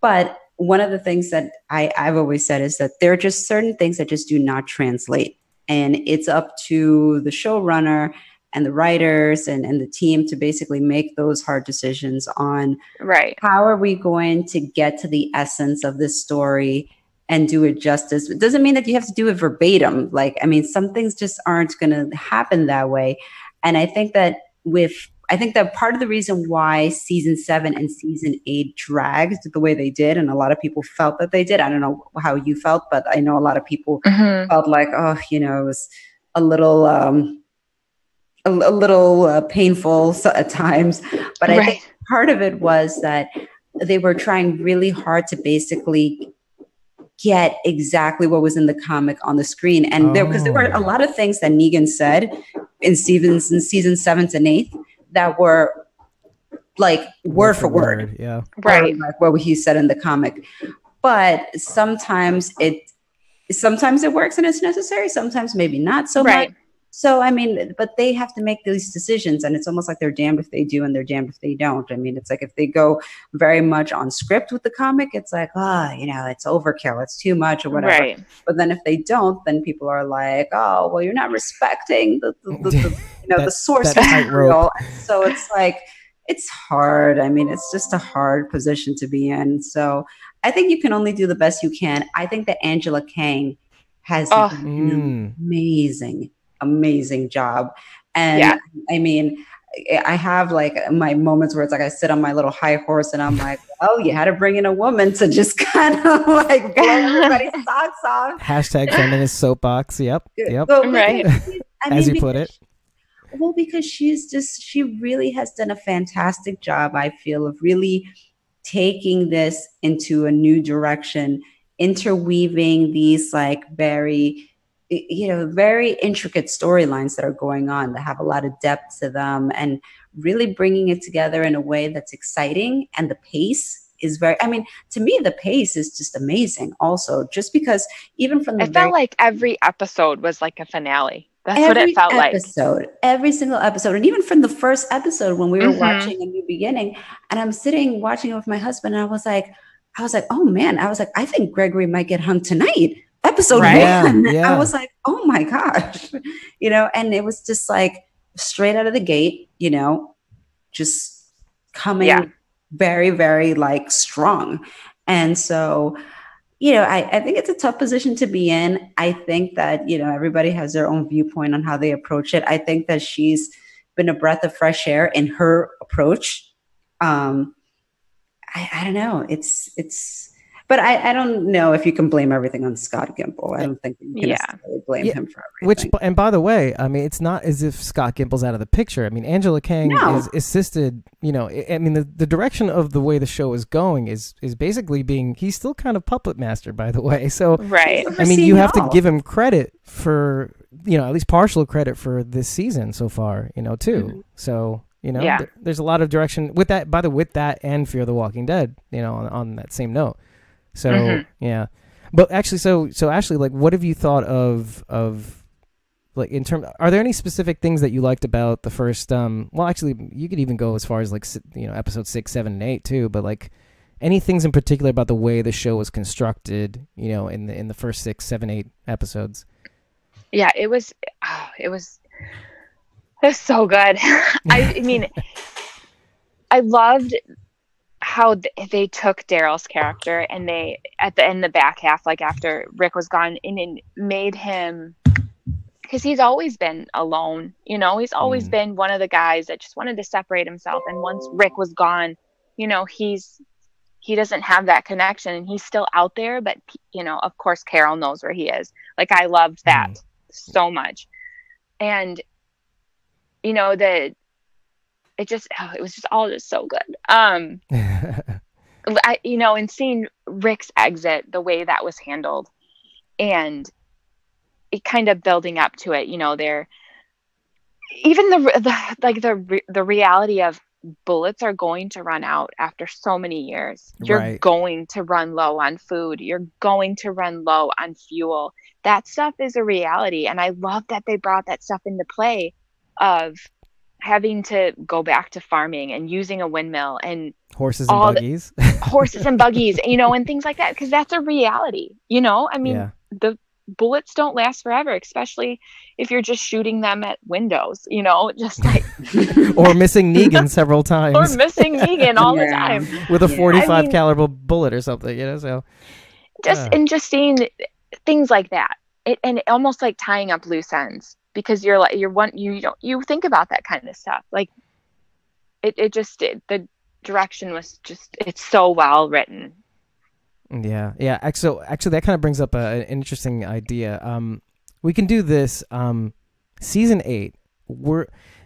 but one of the things that I've always said is that there are just certain things that just do not translate. And it's up to the showrunner and the writers and the team to basically make those hard decisions on Right. how are we going to get to the essence of this story and do it justice. It doesn't mean that you have to do it verbatim. Like, I mean, some things just aren't going to happen that way. And I think that part of the reason why season 7 and season 8 dragged the way they did, and a lot of people felt that they did. I don't know how you felt, but I know a lot of people felt like, oh, it was a little, painful at times. But I think part of it was that they were trying really hard to basically get exactly what was in the comic on the screen. And because there were a lot of things that Negan said in season 7 and 8 that were like word for word. Yeah. Right. Like what he said in the comic. But sometimes it works and it's necessary. Sometimes maybe not so much. So, I mean, but they have to make these decisions, and it's almost like they're damned if they do and they're damned if they don't. I mean, it's like if they go very much on script with the comic, it's like, it's overkill, it's too much or whatever. Right. But then if they don't, then people are like, oh, well, you're not respecting the source material. So it's like, it's hard. I mean, it's just a hard position to be in. So I think you can only do the best you can. I think that Angela Kang has an amazing job. And I mean, I have like my moments where it's like I sit on my little high horse and I'm like, oh, you had to bring in a woman to just kind of like blow everybody's socks off. Hashtag feminist soapbox. Yep. Right. As you put it. Well, because she really has done a fantastic job, I feel, of really taking this into a new direction, interweaving these like very intricate storylines that are going on that have a lot of depth to them, and really bringing it together in a way that's exciting. And the pace is to me, the pace is just amazing also, just because even from it felt like every episode was like a finale. That's what it felt like. Every single episode. And even from the first episode when we were watching A New Beginning, and I'm sitting watching it with my husband, and I was like, oh man, I think Gregory might get hung tonight. Episode 1. Yeah. I was like, oh my gosh, and it was just like straight out of the gate, just coming very, very like strong. And so, I think it's a tough position to be in. I think that, everybody has their own viewpoint on how they approach it. I think that she's been a breath of fresh air in her approach. I don't know. But I don't know if you can blame everything on Scott Gimple. I don't think you can necessarily blame him for everything. And by the way, I mean, it's not as if Scott Gimple's out of the picture. I mean, Angela Kang is assisted, I mean, the direction of the way the show is going is basically he's still kind of puppet master, by the way. So, I mean, you have to give him credit for, at least partial credit for this season so far, too. Mm-hmm. So, there's a lot of direction with that, with that and Fear the Walking Dead, on that same note. So yeah, but actually, so Ashley, like, what have you thought of like in terms, are there any specific things that you liked about the first? Well, actually, you could even go as far as like episode 6, 7, and 8 too. But like, any things in particular about the way the show was constructed? In the first 6, 7, 8 episodes. Yeah, it was so good. I mean, I loved how they took Daryl's character and they, at the end, the back half, like after Rick was gone, and made him, because he's always been alone, he's always been one of the guys that just wanted to separate himself. And once Rick was gone, he doesn't have that connection, and he's still out there, but of course Carol knows where he is. Like, I loved that so much. And it was just all just so good. And seeing Rick's exit, the way that was handled, and it kind of building up to it, there, even the reality of bullets are going to run out after so many years. You're going to run low on food. You're going to run low on fuel. That stuff is a reality. And I love that they brought that stuff into play of having to go back to farming and using a windmill and horses and buggies, and things like that. Because that's a reality, I mean, the bullets don't last forever, especially if you're just shooting them at windows, just like or missing Negan several times, or missing Negan all the time with a 45 caliber bullet or something, so just seeing things like that, and almost like tying up loose ends, because you think about that kind of stuff. Like the direction was just, it's so well written. Yeah. So actually, that kind of brings up an interesting idea. We can do this. Season 8.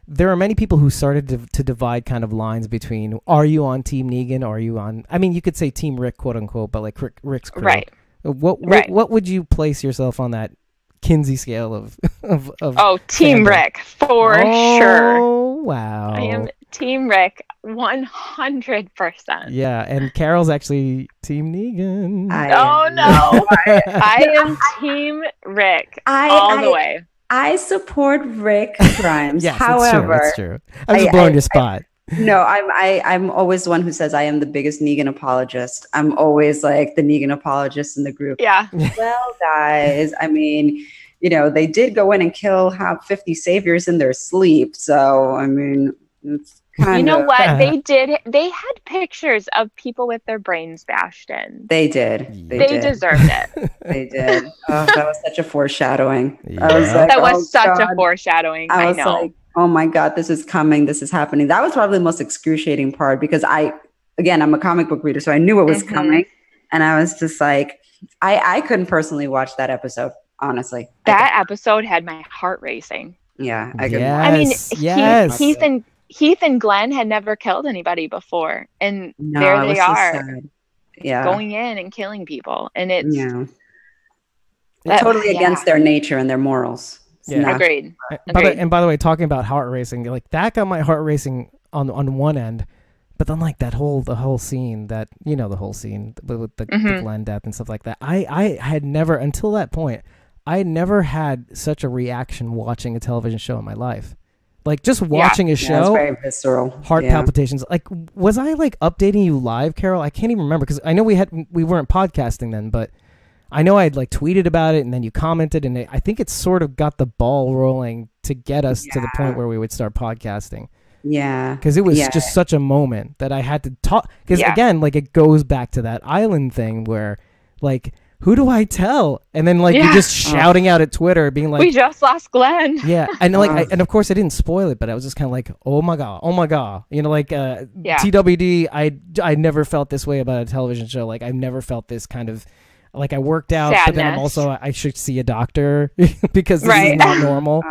There are many people who started to divide kind of lines between, are you on Team Negan, or are you on? I mean, you could say Team Rick, quote unquote, but like Rick's crew. Right. What would you place yourself on that Kinsey scale of Team fandom? Rick for sure. Oh wow. I am Team Rick 100%. Yeah, and Carol's actually Team Negan. No. I am Team Rick all the way. I support Rick Grimes. Yes, however, that's true. I'm just blowing your spot. No, I'm always the one who says I am the biggest Negan apologist. I'm always like the Negan apologist in the group. Yeah. Well, guys, I mean, they did go in and kill 50 saviors in their sleep. So, I mean, it's kind of... what? They did. They had pictures of people with their brains bashed in. They did. They deserved it. They did. Oh, that was such a foreshadowing. Yeah. That was such a foreshadowing. I know. Like, oh my God, this is coming. This is happening. That was probably the most excruciating part, because I'm a comic book reader, so I knew it was coming. And I was just like, I couldn't personally watch that episode, honestly. That episode had my heart racing. Yeah. I could. Yes, I mean, Heath and Glenn had never killed anybody before. And there they are. Yeah. Going in and killing people. And it's totally against their nature and their morals. Yeah. Agreed. And by the way, talking about heart racing, like that got my heart racing on one end, but then like the whole scene, that the whole scene with the Glenn death and stuff like that. I had never, until that point, I had never had such a reaction watching a television show in my life. Like just watching a show, it's very visceral. Heart palpitations. Like, was I like updating you live, Carol? I can't even remember, because I know we weren't podcasting then, but I know I had like tweeted about it, and then you commented, and I think it sort of got the ball rolling to get us to the point where we would start podcasting. Yeah. Because it was just such a moment that I had to talk. Because again, like it goes back to that island thing where like, who do I tell? And then like you're just shouting out at Twitter, being like, we just lost Glenn. Yeah. And like, and of course I didn't spoil it, but I was just kind of like, oh my God. Like TWD, I never felt this way about a television show. Like I've never felt this kind of, like I worked out, sadness. But then I'm also, I should see a doctor because this is not normal.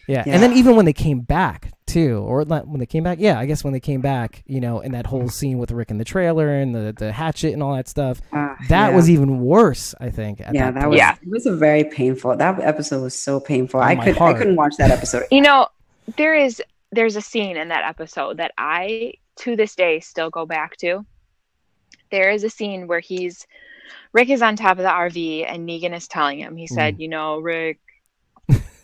Yeah. And then even when they came back too, or not when they came back, I guess when they came back, in that whole scene with Rick in the trailer and the hatchet and all that stuff, that was even worse, I think. It was a very painful, that episode was so painful. I couldn't watch that episode. There's a scene in that episode that I, to this day, still go back to. There is a scene where Rick is on top of the RV and Negan is telling him, he said, Rick,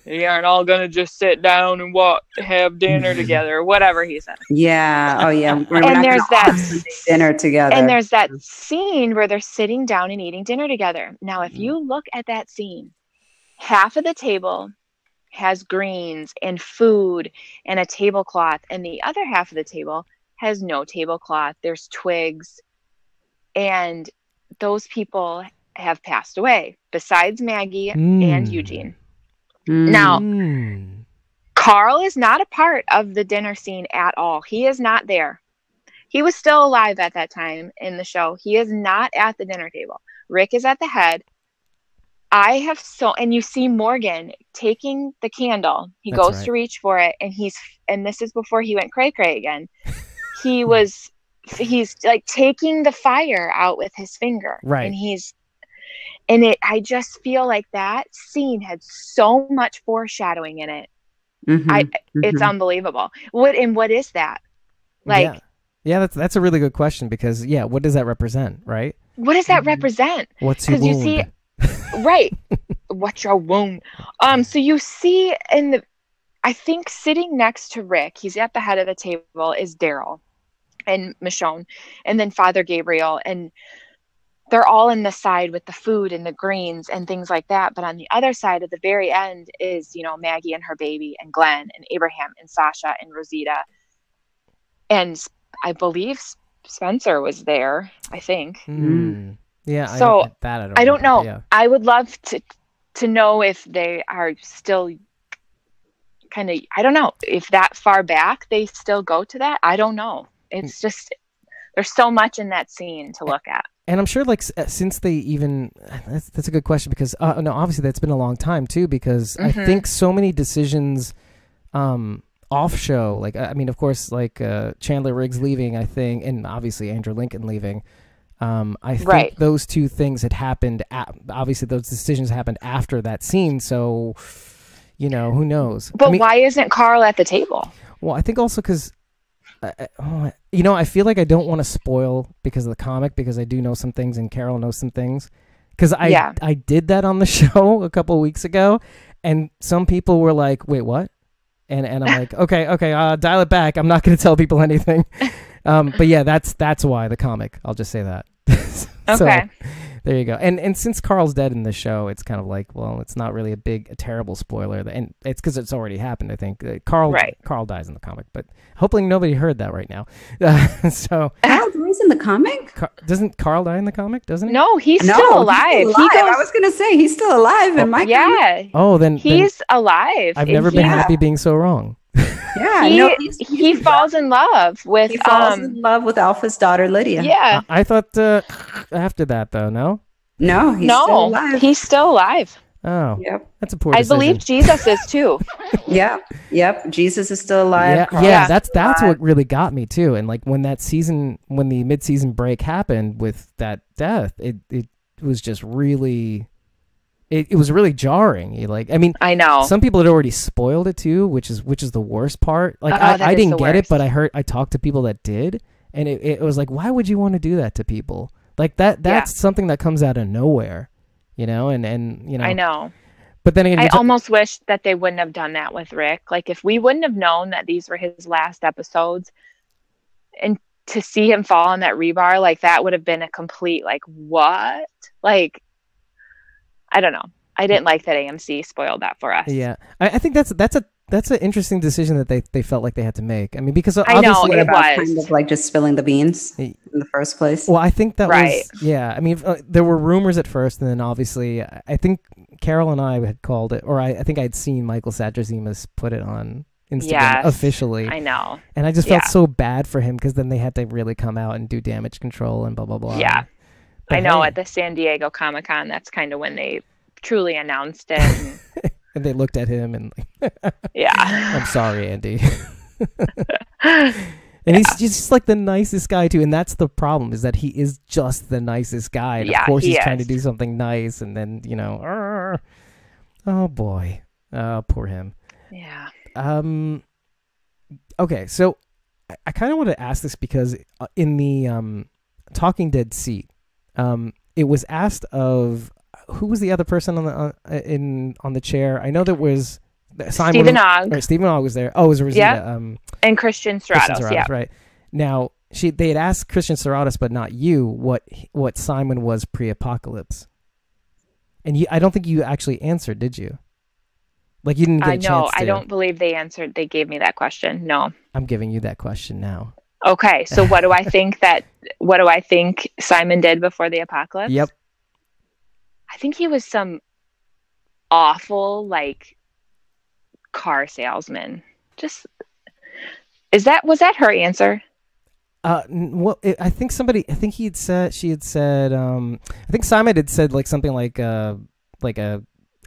You aren't all gonna just sit down and have dinner together, or whatever he said. Yeah. Oh, yeah. We're And not going there's to have Sunday dinner together. And there's that scene where they're sitting down and eating dinner together. Now, if you look at that scene, half of the table has greens and food and a tablecloth, and the other half of the table has no tablecloth. There's twigs, and those people have passed away, besides Maggie and Eugene. Now, Carl is not a part of the dinner scene at all. He is not there. He was still alive at that time in the show. He is not at the dinner table. Rick is at the head. And you see Morgan taking the candle. He goes to reach for it, and this is before he went cray cray again. He's like taking the fire out with his finger. Right. I just feel like that scene had so much foreshadowing in it. It's unbelievable. What is that? Like, yeah, that's a really good question, because what does that represent, right? What does that represent? What's your wound? You see, right. What's your wound? So you see I think sitting next to Rick, he's at the head of the table, is Daryl and Michonne, and then Father Gabriel, and they're all in the side with the food and the greens and things like that. But on the other side, at the very end, is, Maggie and her baby, and Glenn and Abraham and Sasha and Rosita. And I believe Spencer was there, I think. Yeah. So I don't know. Yeah. I would love to know if they are still kind of, I don't know if that far back they still go to that. I don't know. It's just, there's so much in that scene to look at. And I'm sure, like, since they even, that's a good question, because no, obviously that's been a long time too, because I think so many decisions off show, like, I mean, of course, like Chandler Riggs leaving, I think, and obviously Andrew Lincoln leaving. I think those two things had happened. Obviously, those decisions happened after that scene, so who knows? But why isn't Carl at the table? Well, I think also because. I feel like I don't want to spoil because of the comic, because I do know some things and Carol knows some things. Because I did that on the show a couple of weeks ago, and some people were like, "Wait, what?" And I'm like, "Okay, dial it back. I'm not going to tell people anything." But yeah, that's why the comic. I'll just say that. Okay. So, there you go. And since Carl's dead in the show, it's kind of like, well, it's not really a terrible spoiler, and it's because it's already happened. I think Carl dies in the comic, but hopefully nobody heard that right now. So Carl dies in the comic? Doesn't Carl die in the comic? Doesn't he? No, he's still alive. I was gonna say he's still alive in my comic. Oh, then he's alive. I've never been happy being so wrong. Yeah, he falls in love with Alpha's daughter Lydia. Yeah, I thought after that though. No, he's still alive. He's still alive. Oh, yep. That's a poor decision. I believe Jesus is too. Yep. Jesus is still alive. Yeah. That's what really got me too. And like when the mid-season break happened with that death, it was just really. It was really jarring. I know some people had already spoiled it too, which is the worst part. Like I didn't get it, but I talked to people that did, and it was like, why would you want to do that to people? Like that's something that comes out of nowhere, and I know. But then again, I almost wish that they wouldn't have done that with Rick. Like if we wouldn't have known that these were his last episodes, and to see him fall on that rebar, like that would have been a complete like what? Like I don't know. I didn't like that AMC spoiled that for us. Yeah, I think that's an interesting decision that they felt like they had to make. I mean, because I know it was kind of like just spilling the beans in the first place. Well, I think that was I mean, there were rumors at first, and then obviously, I think Carol and I had called it, or I think I'd seen Michael Satrazimas put it on Instagram officially. I know, and I just felt so bad for him because then they had to really come out and do damage control and blah blah blah. Yeah. But I know at the San Diego Comic-Con, that's kind of when they truly announced it. And they looked at him and I'm sorry, Andy. And he's just like the nicest guy too. And that's the problem, is that he is just the nicest guy. And of course he's trying to do something nice, and then, oh boy. Poor him. Yeah. Okay, so I kind of want to ask this because in the Talking Dead seat, it was asked of who was the other person on the chair. I know there was Stephen Ogg. Or Stephen Ogg was there. Oh, it was Rosita. Yep. And Christian Serratos. Yeah. Right. Now, they had asked Christian Serratos, but not you, what Simon was pre-apocalypse. And I don't think you actually answered, did you? Like, you didn't get a chance to. I don't believe they answered. They gave me that question. No. I'm giving you that question now. Okay, so what do I think Simon did before the apocalypse? Yep. I think he was some awful, like, car salesman. Was that her answer? Well, I think she had said, I think Simon had said like something like a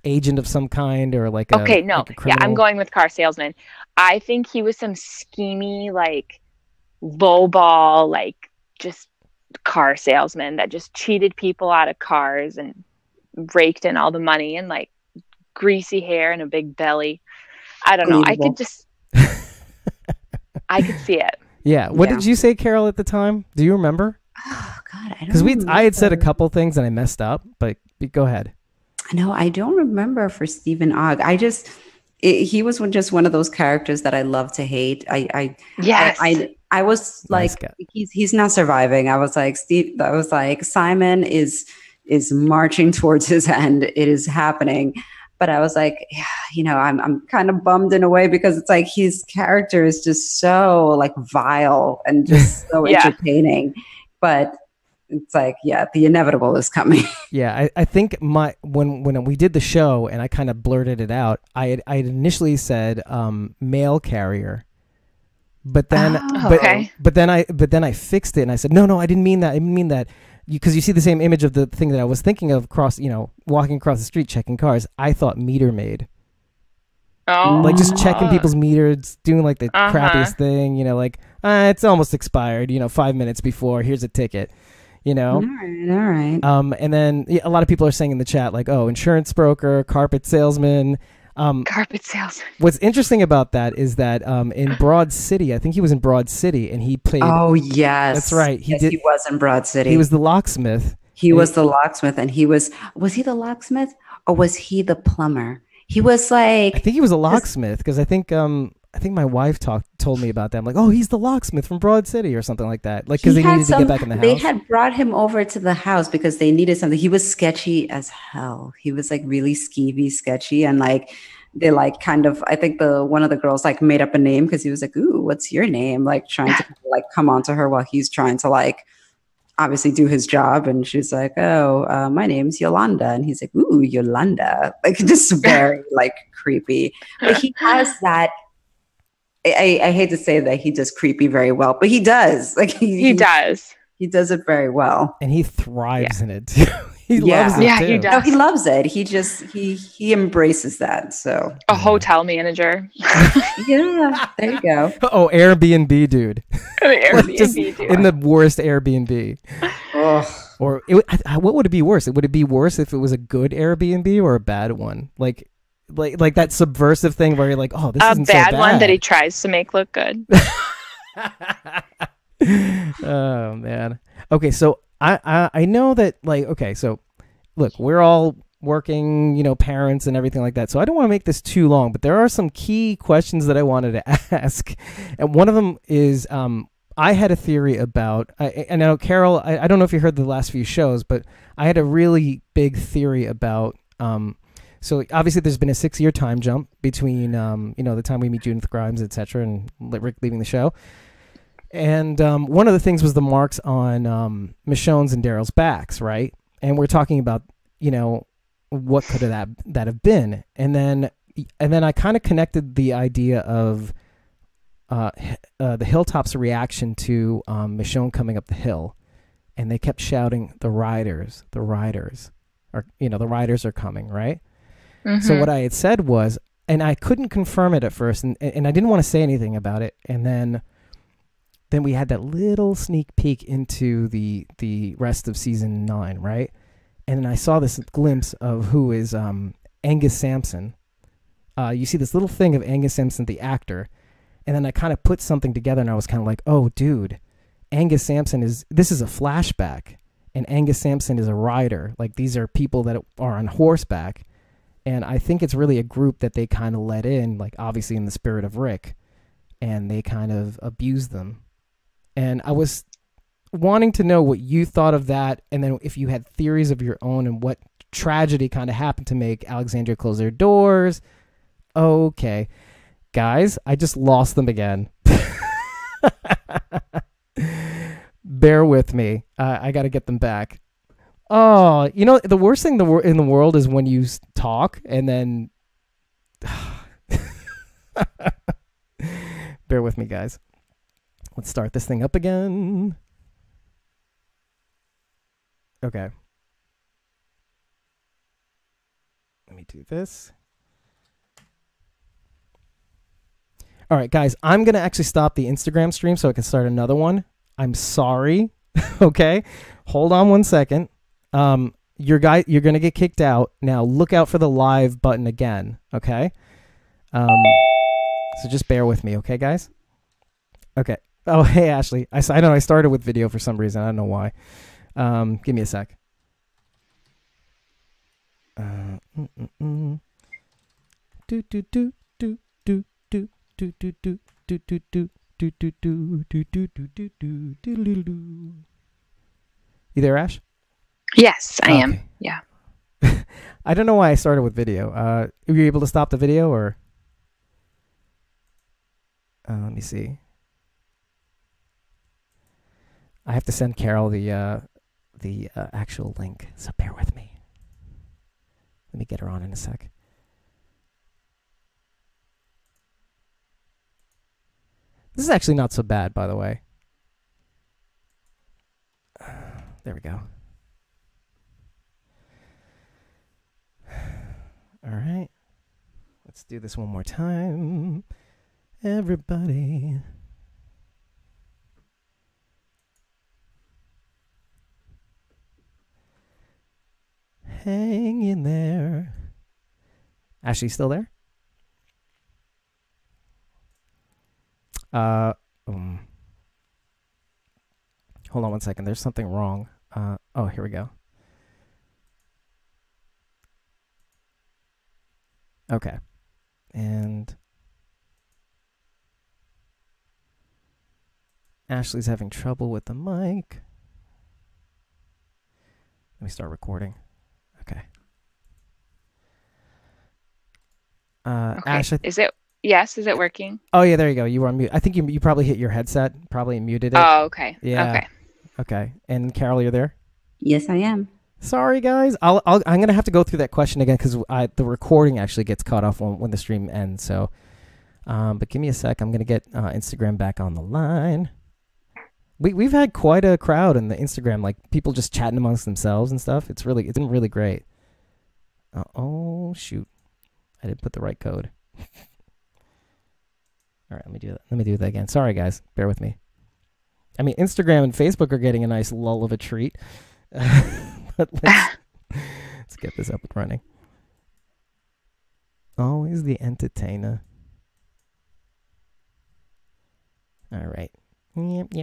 agent of some kind, or like okay, no. Like a criminal. Yeah, I'm going with car salesman. I think he was some schemy, like, lowball, like, just car salesman that just cheated people out of cars and raked in all the money, and like greasy hair and a big belly. I don't know. I could see it. Yeah. What did you say, Carol, at the time? Do you remember? Oh God, I don't. Because I had said a couple things and I messed up, but go ahead. No, I don't remember for Stephen Ogg. He was just one of those characters that I love to hate. I was like, nice, he's not surviving. I was like, Simon is marching towards his end. It is happening. But I was like, yeah, I'm kind of bummed in a way, because it's like his character is just so like vile and just so entertaining. But it's like, the inevitable is coming. Yeah, I think when we did the show and I kind of blurted it out, I had initially said mail carrier, but then but then I fixed it and I said no, I didn't mean that. I didn't mean that. Because you see the same image of the thing that I was thinking of walking across the street checking cars. I thought meter maid. Oh. Like just checking people's meters, doing like the crappiest thing, like it's almost expired, 5 minutes before, here's a ticket, All right. And then a lot of people are saying in the chat like, oh, insurance broker, carpet salesman. Carpet salesman. What's interesting about that is that in Broad City, I think he was in Broad City, and he played. Oh yes, that's right. He was in Broad City. He was the locksmith. He was the locksmith, and was he the locksmith or was he the plumber? He was like, I think he was a locksmith, because I think my wife told me about that. I'm like, oh, he's the locksmith from Broad City or something like that. Like, because they needed to get back in the house. They had brought him over to the house because they needed something. He was sketchy as hell. He was like really skeevy, sketchy, and like they like kind of. I think one of the girls like made up a name because he was like, "Ooh, what's your name?" Like trying to like come onto her while he's trying to like obviously do his job, and she's like, "Oh, my name's Yolanda," and he's like, "Ooh, Yolanda," like just very like creepy. But he has that. I hate to say that he does creepy very well, but he does. Like he does. He does it very well, and he thrives in it too. He loves it too. He does. No, he loves it. He just he embraces that. So a hotel manager. Yeah, there you go. Oh, Airbnb dude. Airbnb dude. In the worst Airbnb. Or what would it be worse? Would it be worse if it was a good Airbnb or a bad one? Like that subversive thing where you're like, oh, this isn't so bad. A bad one that he tries to make look good. Oh man. Okay, so I know that so look, we're all working, parents and everything like that. So I don't want to make this too long, but there are some key questions that I wanted to ask. And one of them is I had a theory about, I know Carol, I don't know if you heard the last few shows, but I had a really big theory about so obviously there's been a 6-year time jump between the time we meet Judith Grimes, etc., and Rick leaving the show. And one of the things was the marks on Michonne's and Daryl's backs, right? And we're talking about, what could that have been? And then I kind of connected the idea of the Hilltop's reaction to Michonne coming up the hill, and they kept shouting, the riders are, the riders are coming, right? Mm-hmm. So what I had said was, and I couldn't confirm it at first, and I didn't want to say anything about it, and then we had that little sneak peek into the rest of season 9, right? And then I saw this glimpse of who is Angus Sampson. You see this little thing of Angus Sampson, the actor, and then I kind of put something together, and I was kind of like, oh, dude, Angus Sampson this is a flashback, and Angus Sampson is a rider. Like, these are people that are on horseback, And I think it's really a group that they kind of let in, like obviously in the spirit of Rick, and they kind of abuse them. And I was wanting to know what you thought of that, and then if you had theories of your own and what tragedy kind of happened to make Alexandria close their doors. Okay. Guys, I just lost them again. Bear with me. I got to get them back. Oh, the worst thing in the world is when you talk and then... Bear with me, guys. Let's start this thing up again. Okay. Let me do this. All right, guys, I'm going to actually stop the Instagram stream so I can start another one. I'm sorry. Okay. Hold on 1 second. You're going to get kicked out. Now look out for the live button again. Okay. So just bear with me. Okay, guys. Okay. Oh, hey, Ashley. I know I started with video for some reason. I don't know why. Give me a sec. Do do do do do do do do do do do do do do do do do do do do. You there, Ash? Yes, I am. Yeah. I don't know why I started with video. Were you able to stop the video or? Let me see. I have to send Carol the actual link, so bear with me. Let me get her on in a sec. This is actually not so bad, by the way. There we go. All right. Let's do this one more time. Everybody. Hang in there. Ashley, still there? Hold on 1 second. There's something wrong. Oh, here we go. Okay. And Ashley's having trouble with the mic. Let me start recording. Okay. Okay. Ash, Is it working? oh yeah, there you go. You were on mute. I think you probably hit your headset, probably muted it. Oh, okay. Yeah. Okay. Okay. And Carol, you're there? Yes, I am. Sorry, guys. I'm gonna have to go through that question again because the recording actually gets cut off when the stream ends. So, but give me a sec. I'm gonna get Instagram back on the line. We've had quite a crowd in the Instagram, like people just chatting amongst themselves and stuff. It's been really great. Oh shoot, I didn't put the right code. All right, let me do that again. Sorry, guys. Bear with me. I mean, Instagram and Facebook are getting a nice lull of a treat. But let's get this up and running. Always the entertainer. All right. Yep.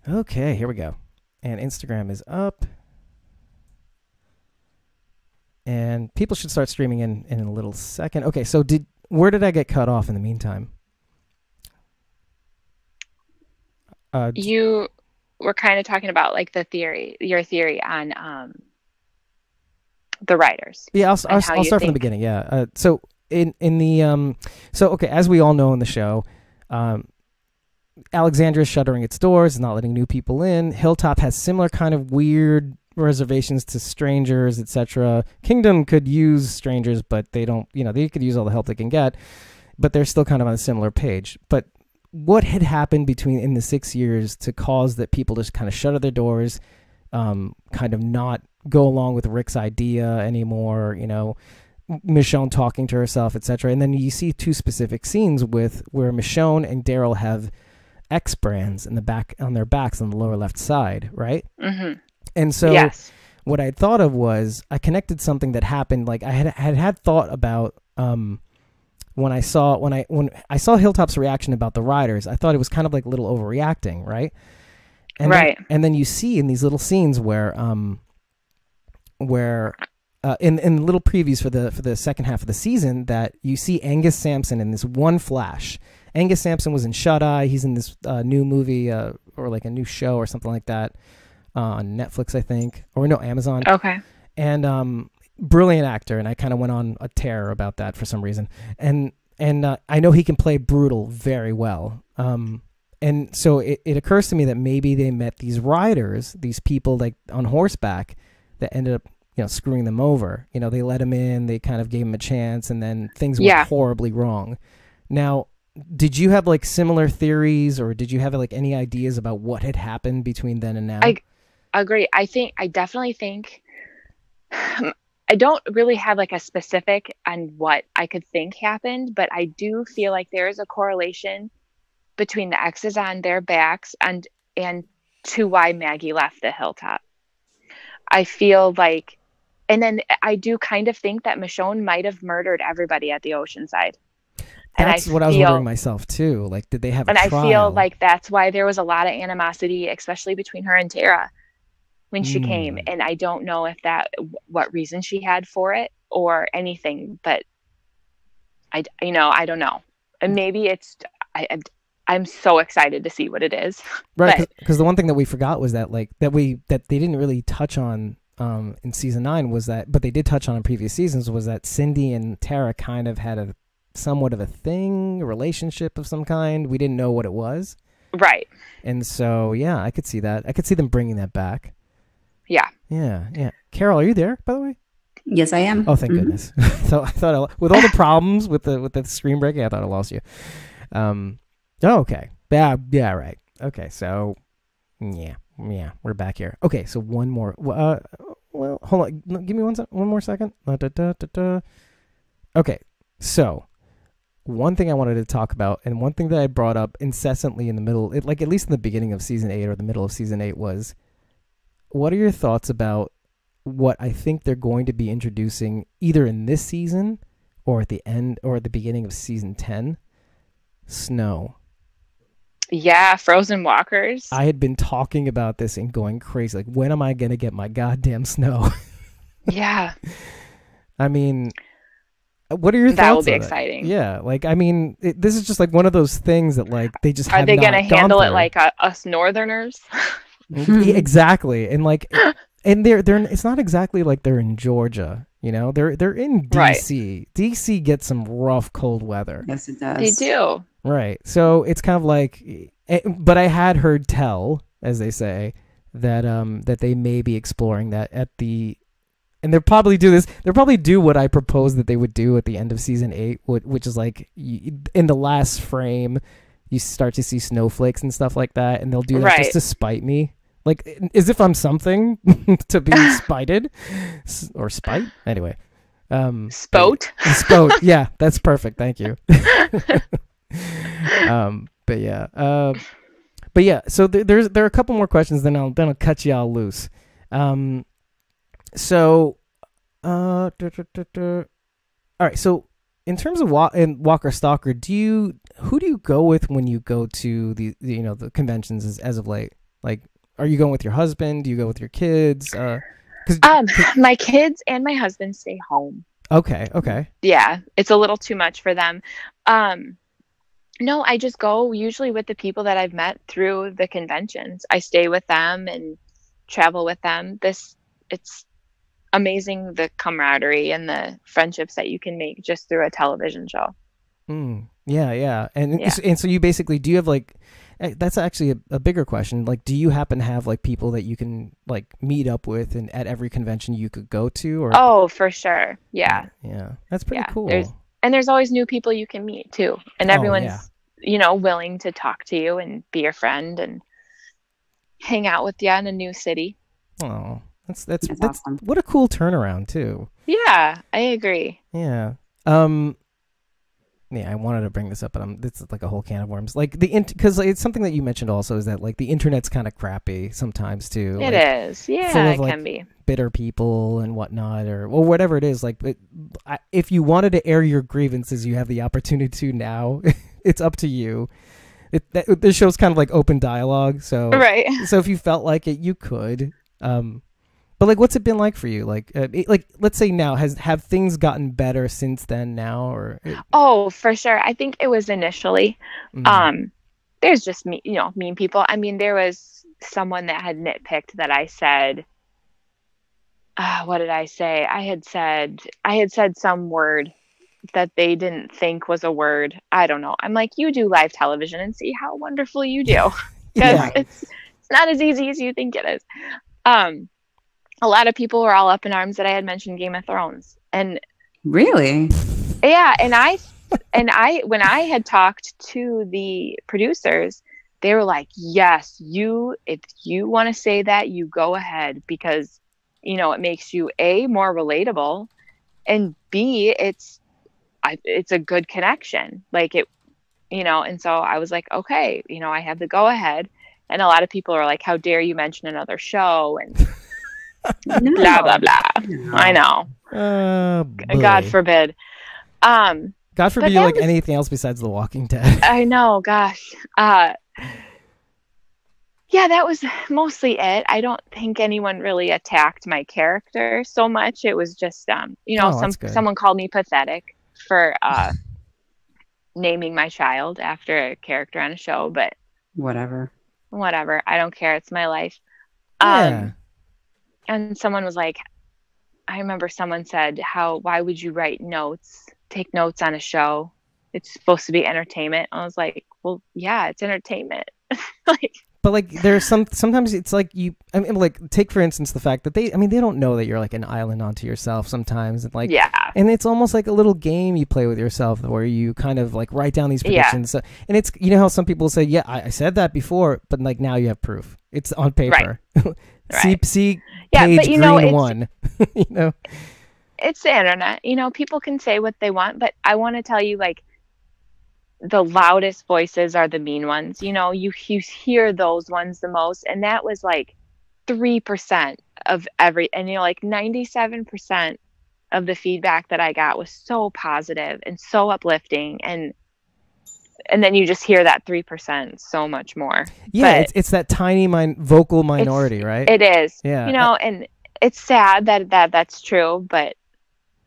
Okay, here we go. And Instagram is up. And people should start streaming in a little second. Okay, so where did I get cut off in the meantime? You were kind of talking about like your theory on the writers. Yeah, I'll start from the beginning. Yeah. So okay, as we all know in the show, Alexandria is shuttering its doors, not letting new people in. Hilltop has similar kind of weird reservations to strangers, etc. Kingdom could use strangers, but they don't. They could use all the help they can get, but they're still kind of on a similar page. But what had happened in the 6 years to cause that people just kind of shutter their doors, kind of not go along with Rick's idea anymore, Michonne talking to herself, etc. And then you see two specific scenes where Michonne and Daryl have X brands on their backs on the lower left side, right? Mm-hmm. And so yes. What I thought of was I connected something that happened. Like I had thought about when I saw Hilltop's reaction about the riders, I thought it was kind of like a little overreacting, right? Right. And then you see in these little scenes where in little previews for the second half of the season that you see Angus Sampson in this one flash. Angus Sampson was in Shut Eye. He's in this new movie or like a new show or something like that on Netflix, I think, or no, Amazon. Okay. And brilliant actor, and I kind of went on a tear about that for some reason. And I know he can play brutal very well. And so it occurs to me that maybe they met these riders, these people like on horseback that ended up, screwing them over. They let him in, they kind of gave him a chance, and then things went horribly wrong. Now, did you have like similar theories, or did you have like any ideas about what had happened between then and now? I agree. I definitely think I don't really have like a specific on what I could think happened, but I do feel like there is a correlation between the X's on their backs and to why Maggie left the Hilltop. I feel like, and then I do kind of think that Michonne might have murdered everybody at the Oceanside. That's what I was wondering myself too. Like, did they have a trial? And I feel like that's why there was a lot of animosity, especially between her and Tara when she came. And I don't know if what reason she had for it or anything, but I don't know. And maybe it's, I'm so excited to see what it is. Right. Because the one thing that we forgot was that that they didn't really touch on in season 9 was that, but they did touch on in previous seasons, was that Cindy and Tara kind of had a somewhat of a thing, a relationship of some kind. We didn't know what it was. Right. And so, yeah, I could see that. I could see them bringing that back. Yeah. Yeah. Carol, are you there, by the way? Yes, I am. Oh, thank goodness. So I thought, with all the problems with the screen breaking, I thought I lost you. Oh, okay. Yeah, right. Okay, so, yeah, we're back here. Okay, so one more. Well, hold on. Give me one more second. Okay, so one thing I wanted to talk about, and one thing that I brought up incessantly in the middle, like at least in the beginning of season 8 or the middle of season 8, was, what are your thoughts about what I think they're going to be introducing either in this season or at the end or at the beginning of season 10? Snow. Yeah, frozen walkers. I had been talking about this and going crazy. Like, when am I going to get my goddamn snow? Yeah. I mean, what are your thoughts? That will be exciting. Yeah, like, I mean, this is just like one of those things that like they just are they going to handle it like us Northerners? Exactly, and like, and they're it's not exactly like they're in Georgia. They're in DC. Right. DC gets some rough cold weather. Yes, it does. They do. Right. So it's kind of like, but I had heard tell, as they say, that that they may be exploring that at the, and they'll probably do this. They'll probably do what I proposed that they would do at the end of season 8, which is like in the last frame, you start to see snowflakes and stuff like that, and they'll do that just to spite me. Like, as if I'm something to be spited or spite. Anyway. Spote. Spote. Yeah, that's perfect. Thank you. But yeah. So there are a couple more questions. Then I'll cut y'all loose. All right. So in terms of Walker Stalker, who do you go with when you go to the conventions as of late? Like, are you going with your husband? Do you go with your kids? My kids and my husband stay home. Okay. Yeah, it's a little too much for them. No, I just go usually with the people that I've met through the conventions. I stay with them and travel with them. It's amazing, the camaraderie and the friendships that you can make just through a television show. Yeah. And so you basically, do you have like, that's actually a bigger question. Like, do you happen to have like people that you can like meet up with and at every convention you could go to? Or oh, for sure. Yeah. Yeah. That's pretty cool. There's always new people you can meet too. And everyone's, willing to talk to you and be your friend and hang out with you in a new city. Oh, that's awesome. What a cool turnaround too. Yeah, I agree. Yeah. Yeah, I wanted to bring this up, but this is like a whole can of worms. Like because it's something that you mentioned also is that like the internet's kind of crappy sometimes too. It like, is. Yeah, full of it like can be. bitter people and whatnot, or whatever it is. Like, if you wanted to air your grievances, you have the opportunity to now. It's up to you. This show's kind of like open dialogue, so Right. So if you felt like it, you could. But like, what's it been like for you? Like, like let's say now, have things gotten better since then now, or? Oh, for sure. I think it was initially. There's just mean people. I mean, there was someone that had nitpicked that I said, what did I say? I had said some word that they didn't think was a word. I don't know. I'm like, you do live television and see how wonderful you do, because Yeah. it's not as easy as you think it is. A lot of people were all up in arms that I had mentioned Game of Thrones, and Really? yeah, and I when I had talked to the producers, they were like, yes, if you want to say that, you go ahead, because it makes you A, more relatable, and B, it's a good connection, like it, and so I was like, okay, I have the go ahead. And a lot of people are like, how dare you mention another show, and No. blah blah blah. No. I know. God forbid. God but forbid you that like was- anything else besides The Walking Dead. I know, gosh. Yeah, that was mostly it. I don't think anyone really attacked my character so much. It was just, that's good. someone called me pathetic for naming my child after a character on a show, but Whatever. I don't care. It's my life. Yeah. And someone was like, I remember someone said, why would you take notes on a show? It's supposed to be entertainment. I was like, well, yeah, it's entertainment. Like, but like there's sometimes it's like I mean, like take for instance the fact that they don't know that you're like an island unto yourself sometimes, and like, yeah, and it's almost like a little game you play with yourself where you kind of like write down these predictions. So, and it's, how some people say, yeah, I said that before, but like now you have proof. It's on paper. Right. See yeah, page but green 1. It's the internet. People can say what they want, but I want to tell you, like, the loudest voices are the mean ones. You hear those ones the most, and that was like 3% of and like 97% of the feedback that I got was so positive and so uplifting, and then you just hear that 3% so much more. Yeah, but it's that tiny vocal minority, right? It is. Yeah. And it's sad that that's true, but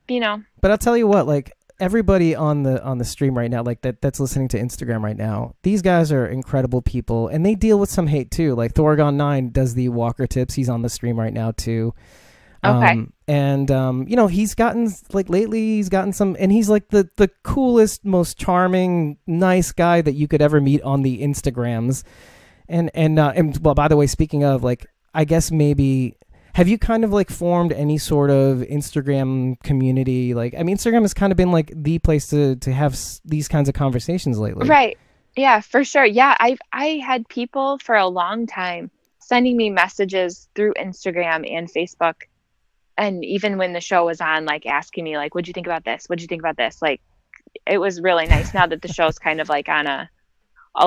But I'll tell you what, like, everybody on the stream right now, like that's listening to Instagram right now, these guys are incredible people, and they deal with some hate too. Like Thorgon9 does the Walker tips. He's on the stream right now too. Okay. And he's gotten, like, lately he's gotten some, and he's like the coolest, most charming, nice guy that you could ever meet on the Instagrams. And well, by the way, speaking of, like, I guess maybe, have you kind of like formed any sort of Instagram community? Like, I mean, Instagram has kind of been like the place to have these kinds of conversations lately. Right. Yeah, for sure. Yeah, I had people for a long time sending me messages through Instagram and Facebook, and even when the show was on, like, asking me, like, what'd you think about this? What'd you think about this? Like, it was really nice. Now that the show's kind of like on a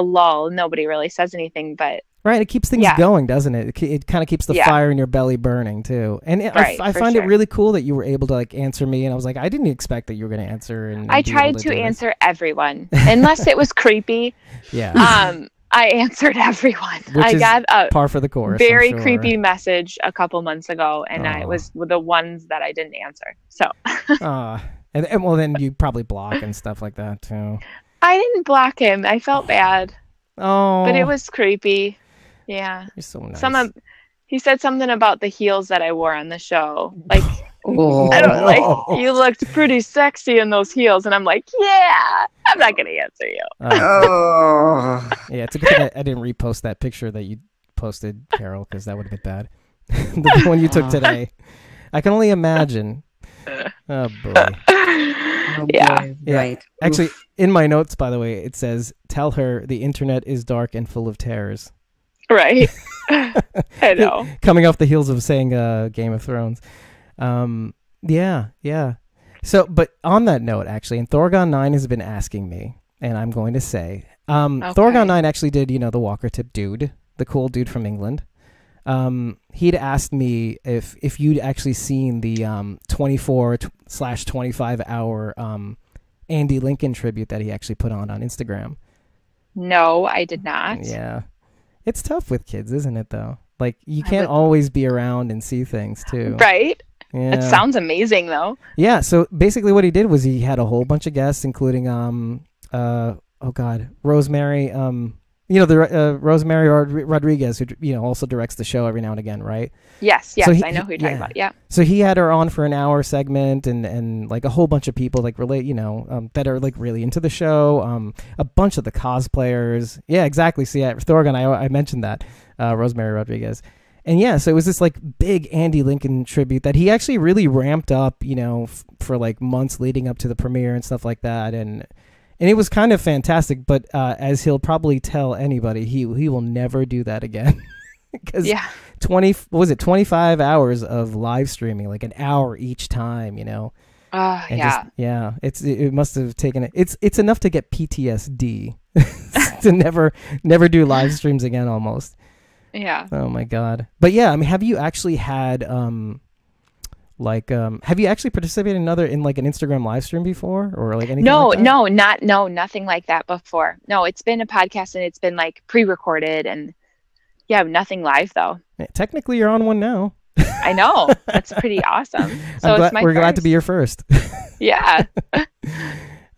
lull, nobody really says anything, but right, it keeps things going, doesn't it? It kind of keeps the fire in your belly burning too. And I find it really cool that you were able to, like, answer me, and I was like, I didn't expect that you were going to answer. And I tried to answer everyone, unless it was creepy. Yeah. I answered everyone. Which I got a par for the course. very creepy message a couple months ago, and it was the ones that I didn't answer. So. And well, then you probably block and stuff like that too. I didn't block him. I felt bad. Oh. But it was creepy. Yeah. You're so nice. He said something about the heels that I wore on the show. Like, Oh. I don't, like, you looked pretty sexy in those heels, and I'm like, yeah, I'm not gonna answer you. Oh. Yeah, it's a good thing I didn't repost that picture that you posted, Carol, because that would have been bad. The one you took today. I can only imagine. Oh boy. Yeah. Right. Actually, in my notes, by the way, it says, "Tell her the internet is dark and full of terrors." Right. I know. Coming off the heels of saying Game of Thrones. Yeah. So, but on that note, actually, and Thorgon 9 has been asking me, and I'm going to say, Thorgon 9 actually did, the Walker Tip dude, the cool dude from England. He'd asked me if you'd actually seen the 24/25 hour Andy Lincoln tribute that he actually put on Instagram. No, I did not. Yeah. It's tough with kids, isn't it, though? Like, you can't always be around and see things, too. Right? Yeah. It sounds amazing, though. Yeah, so basically what he did was he had a whole bunch of guests, including, Rosemary, Rosemary Rodriguez, who, also directs the show every now and again, right? Yes, I know who you're talking about, yeah. So he had her on for an hour segment and like a whole bunch of people like relate, that are like really into the show. A bunch of the cosplayers. Yeah, exactly. So yeah, Thorgon, I mentioned that, Rosemary Rodriguez. And yeah, so it was this like big Andy Lincoln tribute that he actually really ramped up, for like months leading up to the premiere and stuff like that. And it was kind of fantastic, but as he'll probably tell anybody, he will never do that again. Because 25 hours of live streaming, like an hour each time, it must have taken it. It's enough to get PTSD to never do live streams again almost. Yeah. Oh my God. But yeah, I mean, have you actually had have you actually participated in like an Instagram live stream before or like anything? Nothing like that before. No, it's been a podcast and it's been like pre-recorded and nothing live though. Yeah, technically you're on one now. I know. That's pretty awesome. So we're glad to be your first. Yeah.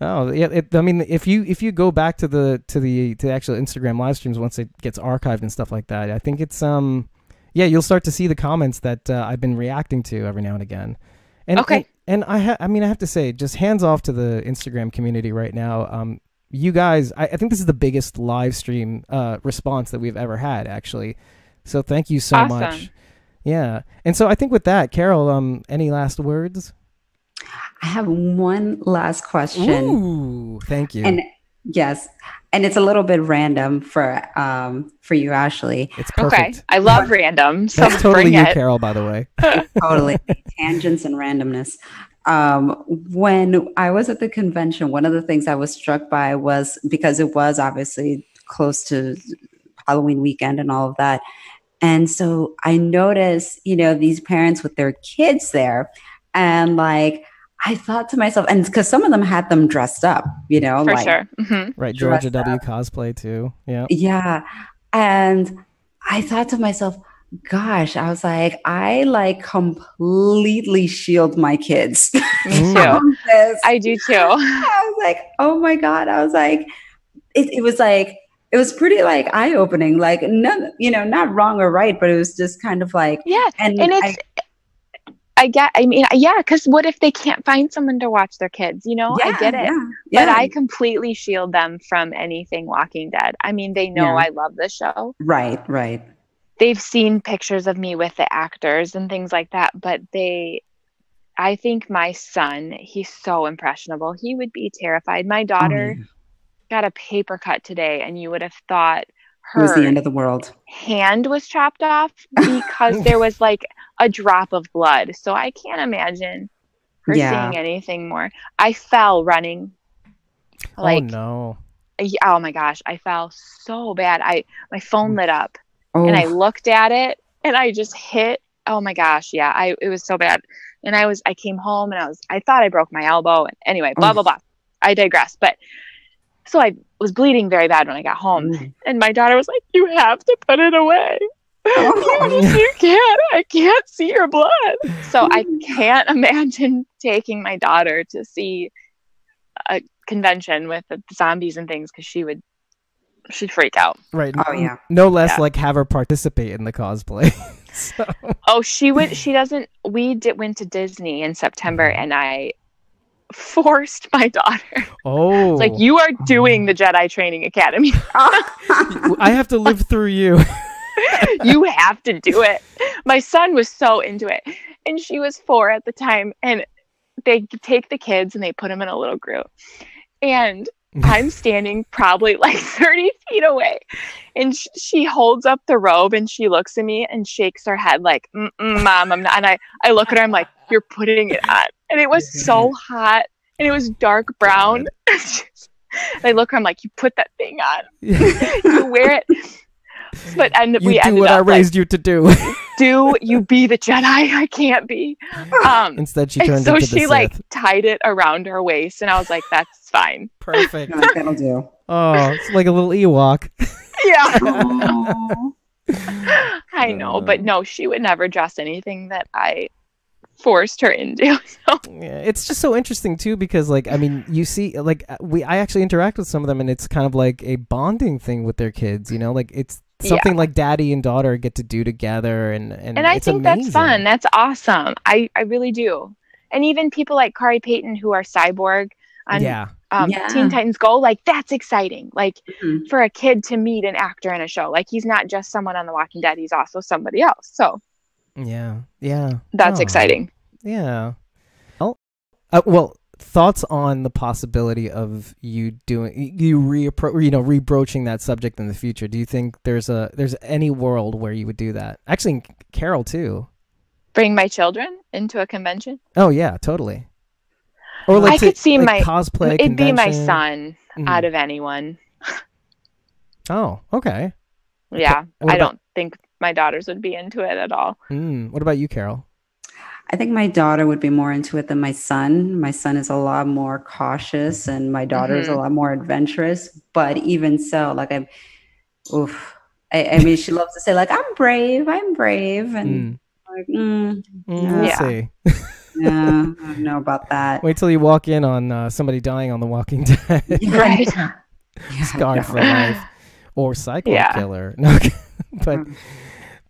Oh yeah. I mean, if you go back to the actual Instagram live streams once it gets archived and stuff like that, I think it's you'll start to see the comments that I've been reacting to every now and again. And, okay. And I have to say, just hands off to the Instagram community right now. You guys, I think this is the biggest live stream response that we've ever had, actually. So thank you so much. Yeah. And so I think with that, Carol, any last words? I have one last question. Ooh, thank you. And yes, and it's a little bit random for you, Ashley. It's perfect. Okay, I love random. So that's totally bring you, it. Carol, by the way. Totally tangents and randomness. When I was at the convention, one of the things I was struck by was because it was obviously close to Halloween weekend and all of that. And so I noticed, these parents with their kids there. And like, I thought to myself, and because some of them had them dressed up, For sure. Mm-hmm. Right. Georgia W. cosplay too. Yeah. Yeah. And I thought to myself, gosh, I was like, I like completely shield my kids. Me too. I do too. I was like, oh my God. I was like, it was pretty like eye-opening, like not wrong or right, but it was just kind of like, because what if they can't find someone to watch their kids? I get it. Yeah. But I completely shield them from anything Walking Dead. I mean, they know I love the show. Right. They've seen pictures of me with the actors and things like that, but I think my son, he's so impressionable. He would be terrified. My daughter got a paper cut today, and you would have thought it was the end of the world. Hand was chopped off because there was like a drop of blood. So I can't imagine her seeing anything more. I fell running. Oh no. Oh my gosh. I fell so bad. My phone lit up and I looked at it and I just hit. Oh my gosh. Yeah. It was so bad. And I came home and I thought I broke my elbow. And anyway, blah, blah, blah. I digress. But so I was bleeding very bad when I got home. And my daughter was like, you have to put it away. You can't. I can't see your blood. So I can't imagine taking my daughter to see a convention with the zombies and things because she'd freak out. Right. Oh yeah. No less like have her participate in the cosplay. So. Oh, she would. She doesn't. We went to Disney in September, and I forced my daughter. Oh, it's like, you are doing the Jedi Training Academy. I have to live through you. You have to do it. My son was so into it, and she was 4 at the time, and they take the kids and they put them in a little group, and I'm standing probably like 30 feet away, and she holds up the robe and she looks at me and shakes her head like, Mom, I'm not. And I look at her, I'm like, you're putting it on. And it was so hot and it was dark brown. I look, I'm like, you put that thing on. You wear it. But we do ended what up I raised you to do. Do you be the Jedi? I can't be. Instead, she turned and so into the she Sith. like tied it around her waist, and I was like, "That's fine." Perfect. That'll do. Oh, it's like a little Ewok. Yeah. I know, but no, she would never dress anything that I forced her into. So. Yeah, it's just so interesting too because like I mean you see like I actually interact with some of them and it's kind of like a bonding thing with their kids, you know, like it's something like daddy and daughter get to do together and I it's think amazing. that's fun. That's awesome. I really do. And even people like Kari Payton who are cyborg on Teen Titans Go, like that's exciting. Like for a kid to meet an actor in a show, like he's not just someone on The Walking Dead, he's also somebody else. So that's exciting. Yeah. Well, thoughts on the possibility of you rebroaching that subject in the future? Do you think there's any world where you would do that? Actually, Carol too. Bring my children into a convention? Oh yeah, totally. Or like I could see like cosplay. It'd be my son out of anyone. Oh, okay. Yeah, I don't think my daughters would be into it at all. What about you, Carol? I think my daughter would be more into it than my son. My son is a lot more cautious and my daughter is a lot more adventurous. But even so, like I mean, she loves to say like, I'm brave. And like, we'll see. Yeah, I don't know about that. Wait till you walk in on somebody dying on The Walking Dead. Right. Scarred for life. Or Cyclone Killer. No,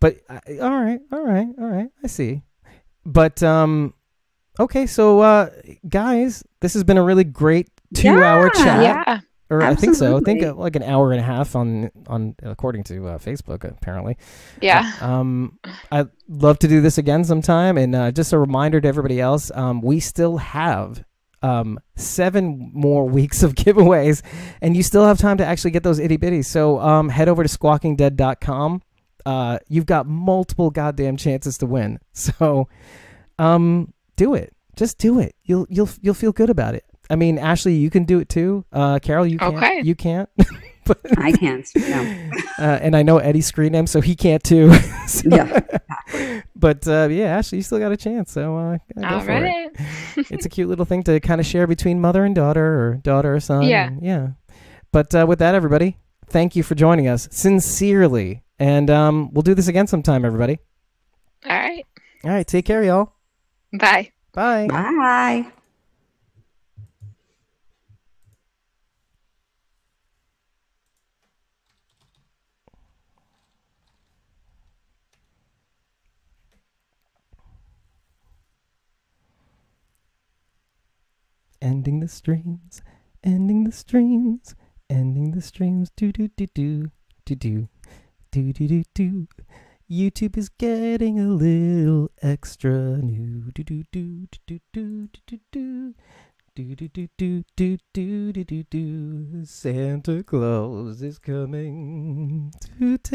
but all right. I see. But okay, so guys, this has been a really great 2-hour chat. Yeah. Or absolutely. I think so. I think like an hour and a half on according to Facebook apparently. Yeah. I'd love to do this again sometime. And just a reminder to everybody else, we still have 7 more weeks of giveaways, and you still have time to actually get those itty bitties. So head over to squawkingdead.com. You've got multiple goddamn chances to win. So do it. Just do it. You'll feel good about it. I mean, Ashley, you can do it too. Carol, you can't. Okay. You can't. But, I can't. No. And I know Eddie's screen name, so he can't too. So, yeah. But Ashley, you still got a chance. So go for it. It's a cute little thing to kind of share between mother and daughter, or daughter or son. Yeah. Yeah. But with that, everybody, thank you for joining us sincerely, and we'll do this again sometime, everybody. All right. All right. Take care, y'all. Bye. Bye. Bye. Ending the streams, ending the streams, ending the streams. Do do do do do do do do do do. YouTube is getting a little extra new. Do do do do do do do do do do do do do do do do. Santa Claus is coming to